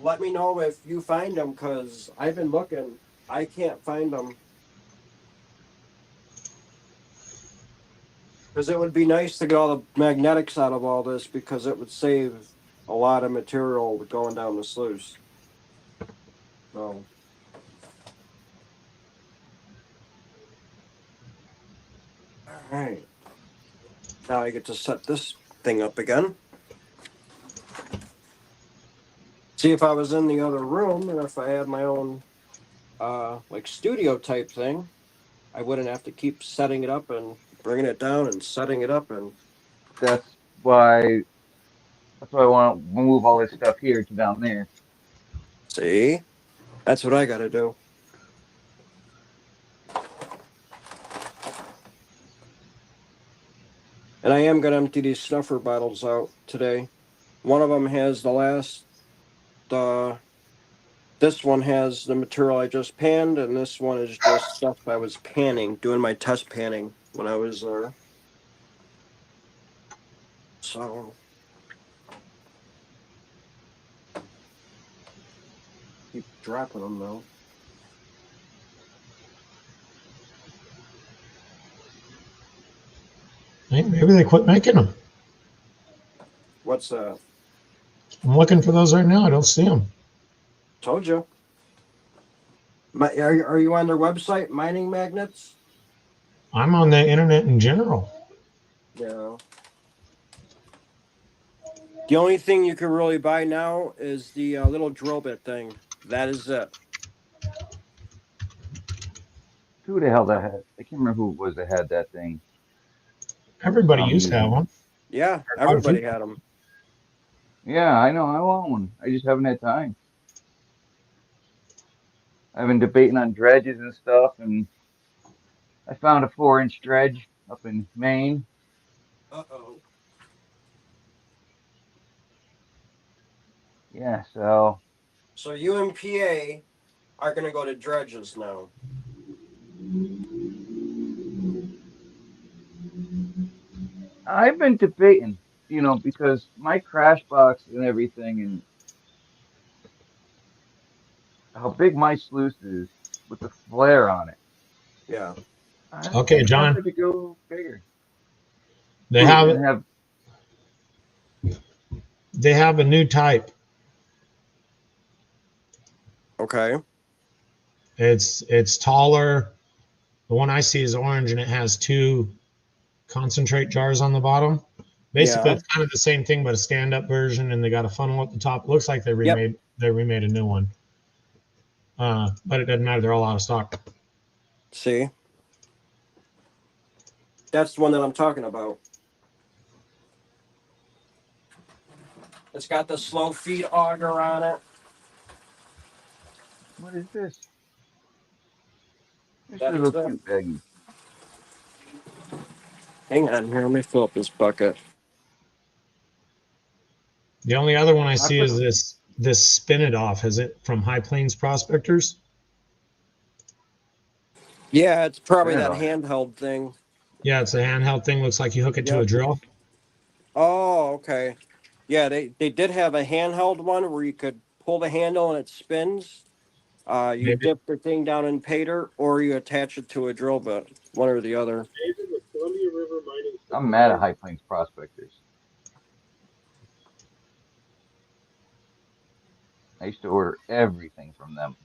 let me know if you find them, because I've been looking. I can't find them. Because it would be nice to get all the magnetics out of all this, because it would save a lot of material going down the sluice. So. All right. Now I get to set this thing up again. See, if I was in the other room and if I had my own like studio type thing, I wouldn't have to keep setting it up and bringing it down and setting it up. And That's why I want to move all this stuff here to down there. see, that's what I got to do. And I am going to empty these snuffer bottles out today. One of them has this one has the material I just panned, and this one is just stuff I was panning, doing my test panning when I was there. So, keep dropping them though. Maybe they quit making them. What's that? I'm looking for those right now. I don't see them. Told you. Are you on their website, Mining Magnets? I'm on the internet in general. Yeah. The only thing you can really buy now is the little drill bit thing. That is it. Who the hell that had? I can't remember who it was that had that thing. Everybody used to have one. Yeah, Quite a few. everybody had them. Yeah, I know. I want one. I just haven't had time. I've been debating on dredges and stuff, and I found a 4-inch dredge up in Maine. Uh-oh. Yeah, so So you and PA are going to go to dredges now. I've been debating, because my crash box and everything, and how big my sluice is with the flare on it. Yeah. I'm Okay, kind of John. tempted to go bigger. They We're have gonna have they have a new type. Okay. It's taller. The one I see is orange, and it has 2 concentrate jars on the bottom. Basically, Yeah. it's kind of the same thing, but a stand-up version, and they got a funnel at the top. Looks like they Yep. remade a new one. But it doesn't matter; they're all out of stock. See? That's the one that I'm talking about. It's got the slow feed auger on it. what is this? This is a That's little the. cute baggie. Hang on here. Let me fill up this bucket. The only other one I I see put is this Spin It Off. Is it from High Plains Prospectors? Yeah, it's probably Spin It that Off. handheld thing. Yeah, it's a handheld thing. Looks like you hook it to a Yep. drill. Oh, okay. Yeah, they did have a handheld one where you could pull the handle and it spins. You Maybe. dip the thing down in pay dirt or you attach it to a drill bit, one or the other. I'm mad at High Plains Prospectors. I used to order everything from them.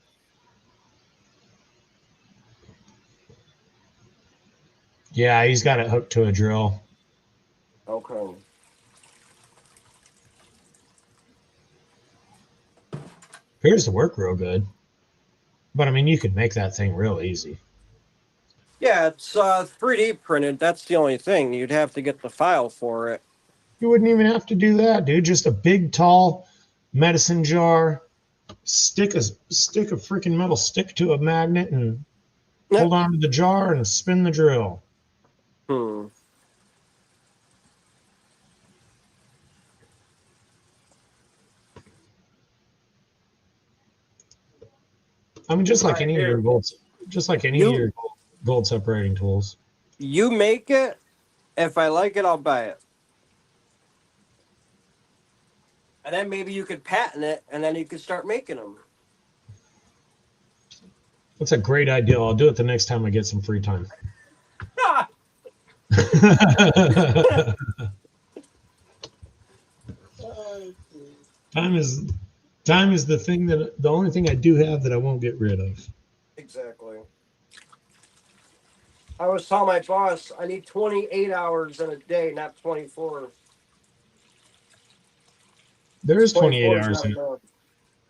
Yeah, he's got it hooked to a drill. Okay. Appears to work real good. But I mean, you could make that thing real easy. Yeah, it's 3D printed. That's the only thing. You'd have to get the file for it. You wouldn't even have to do that, dude. Just a big, tall medicine jar. Stick a freaking metal stick to a magnet and hold on to the jar and spin the drill. Hmm. I mean, just like Right any of your here. gold separating tools. You make it. If I like it, I'll buy it. And then maybe you could patent it, and then you could start making them. That's a great idea. I'll do it the next time I get some free time. Time is the only thing I do have that I won't get rid of. Exactly. I was telling my boss I need 28 hours in a day, not 24. There is 28 24 is hours not in it. enough.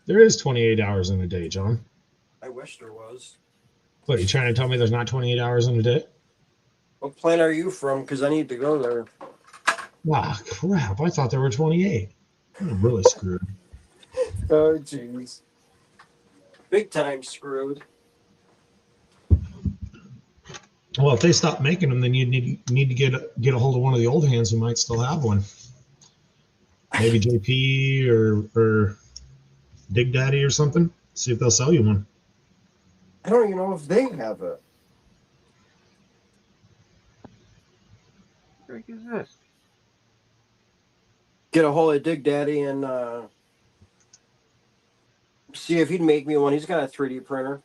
There is 28 hours in a day, John. I wish there was. What, are you trying to tell me there's not 28 hours in a day? What planet are you from? Because I need to go there. Ah, crap. I thought there were 28. I'm really screwed. Oh, jeez. Big time screwed. Well, if they stop making them, then you need to get a hold of one of the old hands who might still have one. Maybe JP or Dig Daddy or something. See if they'll sell you one. I don't even know if they have it. What the heck is this? Get a hold of Dig Daddy and see if he'd make me one. He's got a 3D printer.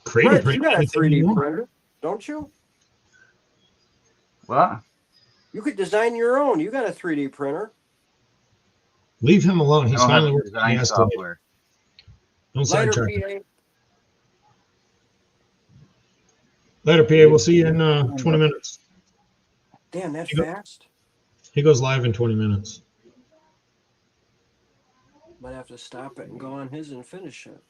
Create a Brett, print you got a anything you 3D want. printer, don't you? What? You could design your own. You got a 3D printer. Leave him alone. I He's don't finally have working on the design escalator. software. Don't Later, sidetrack him. PA. Later, PA. We'll see you in 20 minutes. Damn, that You go- fast? He goes live in 20 minutes. Might have to stop it and go on his and finish it.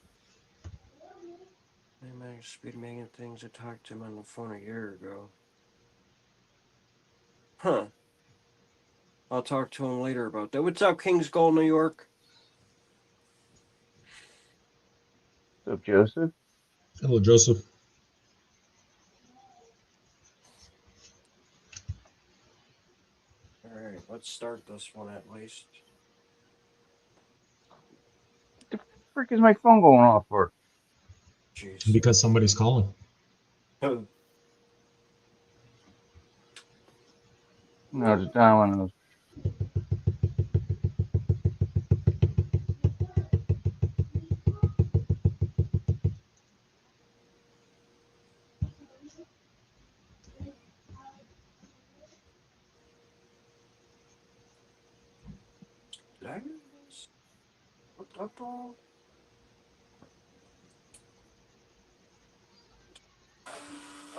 I might speed magnet things. I talked to him on the phone a year ago. Huh. I'll talk to him later about that. What's up, Kings Gold, New York? What's up, Joseph? Hello, Joseph. All right, let's start this one at least. What the frick is my phone going off for? Jeez. Because somebody's calling. No, just dialing those. Did I do this? What? All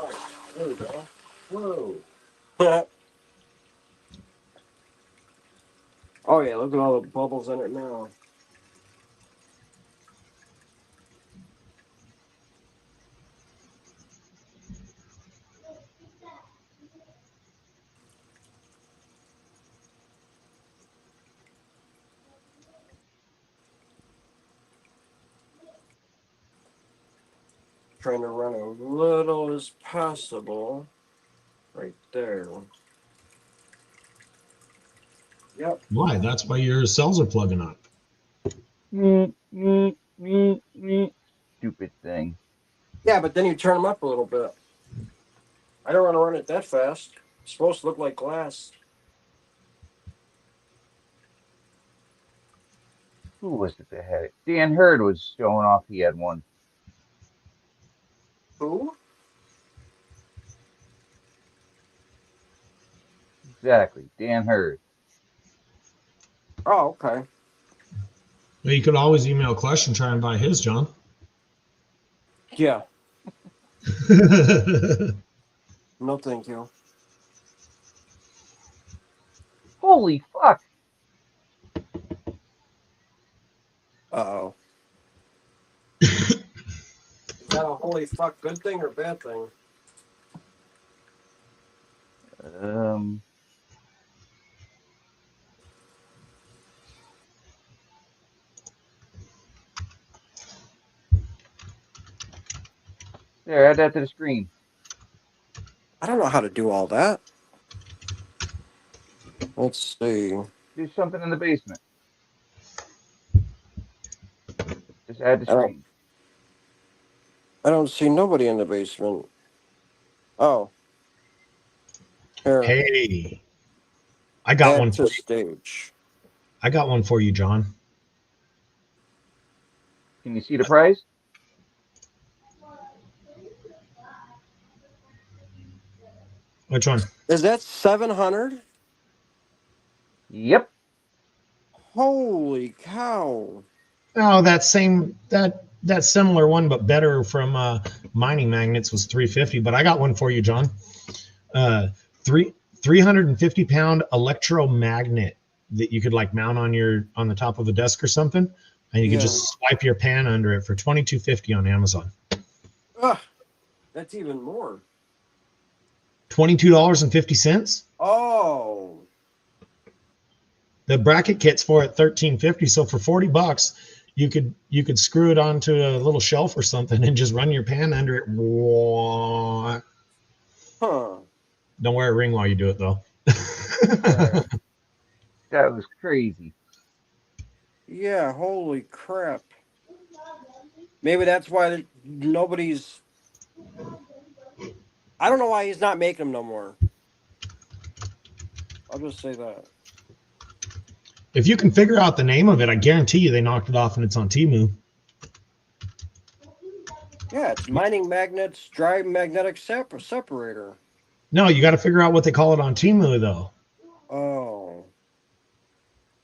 right, there we go. Whoa. Oh yeah, look at all the bubbles in it now. Trying to run a little as possible. Right there. Yep. Why? That's why your cells are plugging up. Stupid thing. Yeah, but then you turn them up a little bit. I don't want to run it that fast. It's supposed to look like glass. Who was it that had it? Dan Hurd was showing off he had one. Who? Exactly, Dan Hurd. Oh, okay. Well, you could always email Clutch and try and buy his, John. Yeah. No, thank you. Holy fuck! Uh-oh. Is that a holy fuck good thing or bad thing? Um, there, add that to the screen. I don't know how to do all that. Let's see. Do something in the basement. Just add the I don't screen. I don't see nobody in the basement. Oh. Here. Hey, I got one Add for to you. stage. I got one for you, John. Can you see the price? Which one? Is that 700? Yep. Holy cow. Oh, that similar one, but better from Mining Magnets was 350. But I got one for you, John. Uh, 350 pound electromagnet that you could like mount on the top of a desk or something, and you could Yeah. just swipe your pan under it for 22.50 on Amazon. Ugh, that's even more. $22.50. Oh. The bracket kit's for at $13.50. So for $40, you could screw it onto a little shelf or something and just run your pan under it. Huh. Don't wear a ring while you do it though. Right. That was crazy. Yeah, holy crap. Maybe that's why nobody's. I don't know why he's not making them no more. I'll just say that. If you can figure out the name of it, I guarantee you they knocked it off and it's on Temu. Yeah, it's mining magnets, dry magnetic separator. No, you got to figure out what they call it on Temu though. Oh.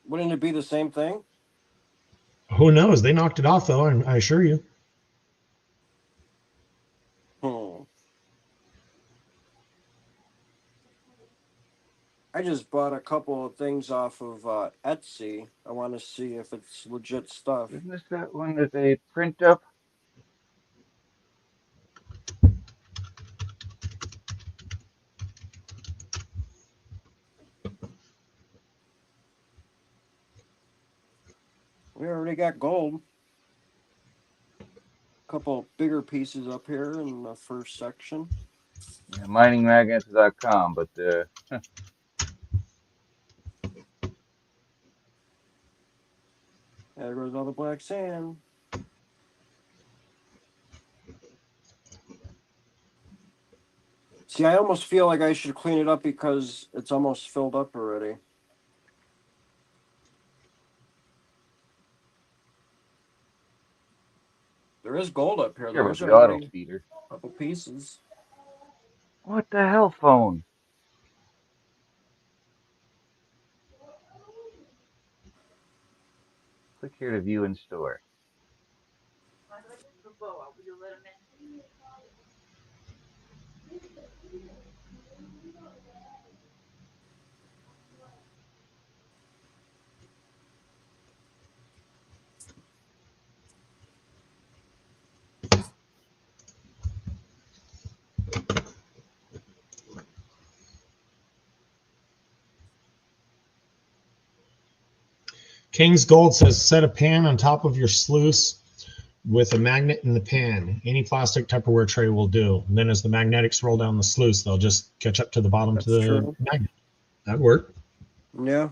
Wouldn't it be the same thing? Who knows? They knocked it off though, I assure you. I just bought a couple of things off of Etsy. I want to see if it's legit stuff. Isn't this that one that they print up? We already got gold. A couple bigger pieces up here in the first section. Yeah, miningmagnets.com, but There goes all the black sand. See, I almost feel like I should clean it up because it's almost filled up already. There is gold up here, sure though. about There's the auto already feeder. a couple pieces. What the hell phone? Click here to view in store. King's Gold says set a pan on top of your sluice with a magnet in the pan. Any plastic Tupperware tray will do. And then as the magnetics roll down the sluice, they'll just catch up to the bottom to That's the true. magnet. That'd work. Yeah.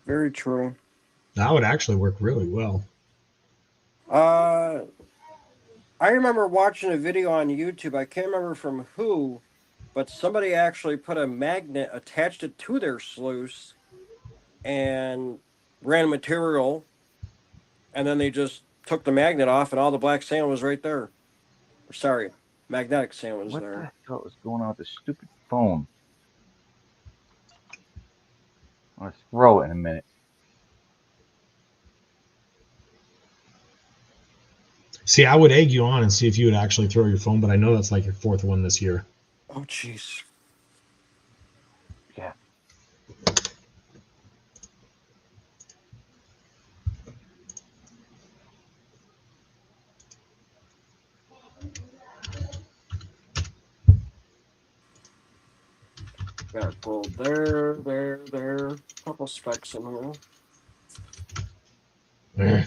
Very true. That would actually work really well. I remember watching a video on YouTube. I can't remember from who, but somebody actually put a magnet, attached it to their sluice, and ran material, and then they just took the magnet off, and all the black sand was right there. Sorry, magnetic sand was What there. the hell is going on with this stupid phone? I'm gonna throw it in a minute. See, I would egg you on and see if you would actually throw your phone, but I know that's like your fourth one this year. Oh, jeez. Yeah. Got gold there. Couple specks in here. Eh.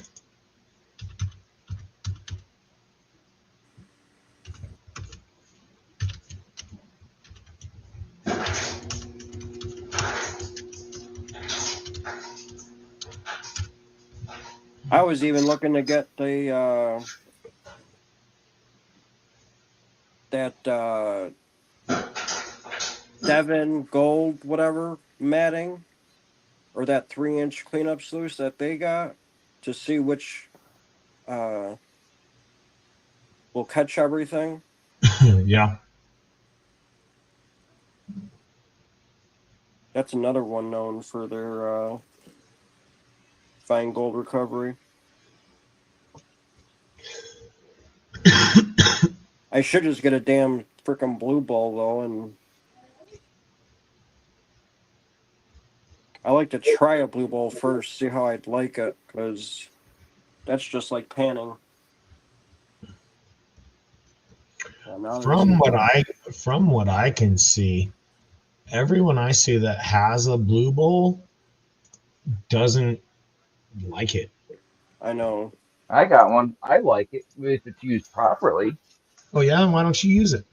I was even looking to get the that Devon gold whatever matting, or that 3-inch cleanup sluice that they got, to see which will catch everything. Yeah. That's another one known for their fine gold recovery. I should just get a damn freaking blue ball though, and I like to try a blue ball first, see how I'd like it, because that's just like panning. From what I can see, everyone I see that has a blue bowl doesn't like it. I know. I got one. I like it if it's used properly Oh yeah, why don't you use it?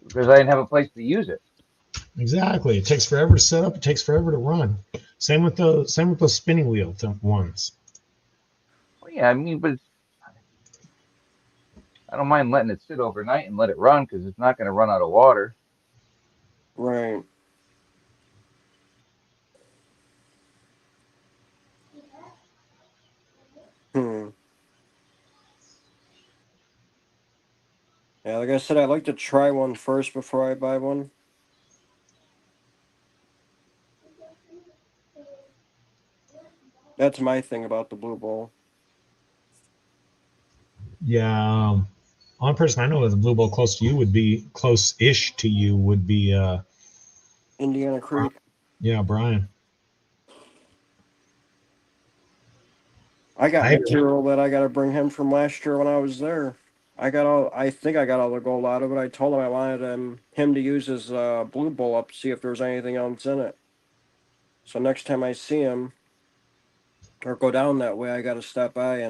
because I didn't have a place to use it. Exactly. It takes forever to set up. It takes forever to run. Same with those spinning wheel ones. Well, yeah, I mean, but I don't mind letting it sit overnight and let it run because it's not going to run out of water. Right. Hmm. Yeah, like I said, I like to try one first before I buy one. That's my thing about the blue bowl. Yeah. Only person I know with a blue bowl close to you would be close-ish to you would be Indiana Creek. yeah, Brian. I got I material that I got to bring him from last year when I was there. I think I got all the gold out of it. I told him I wanted him to use his blue bowl up, see if there's anything else in it. So next time I see him or go down that way, I got to stop by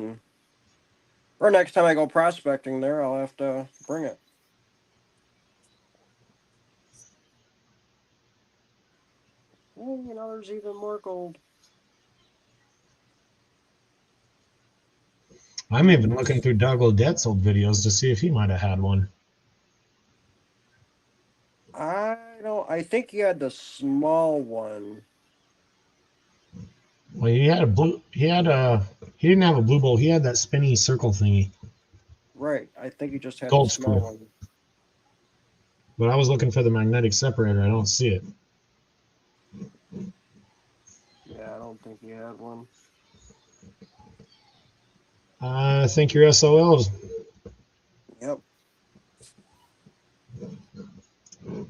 or next time I go prospecting there, I'll have to bring it. Well, there's even more gold. I'm even looking through Doug Odette's old videos to see if he might have had one. I think he had the small one. Well, he had a blue. He didn't have a blue bowl. He had that spinny circle thingy. Right. I think he just had Gold the small screw. one. But I was looking for the magnetic separator. I don't see it. Yeah, I don't think he had one. I think your SOLs. Yep. All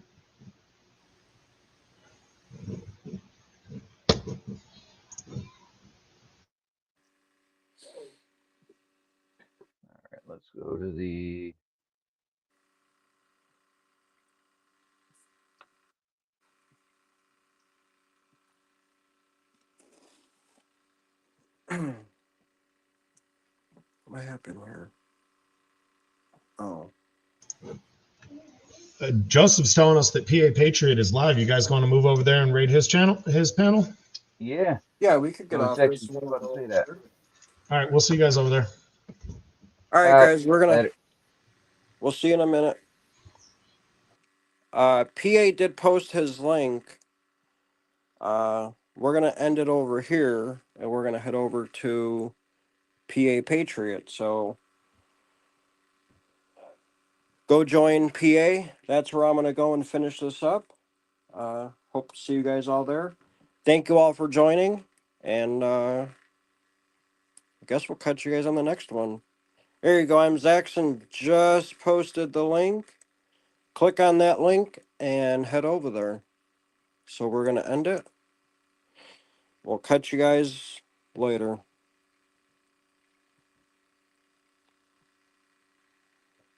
right, let's go to the. What happened here? Oh. Joseph's telling us that PA Patriot is live. You guys want to move over there and raid his panel? Yeah. Yeah, we could get Go to off section this 2 one. and say that. All right, we'll see you guys over there. All right, All right. guys, Later. we'll see you in a minute. PA did post his link. We're gonna end it over here, and we're gonna head over to PA Patriot. So go join PA. That's where I'm gonna go and finish this up. Hope to see you guys all there. Thank you all for joining, and I guess we'll catch you guys on the next one. There you go. I'm Zaxxon. Just posted the link. Click on that link and head over there. So we're gonna end it. We'll catch you guys later.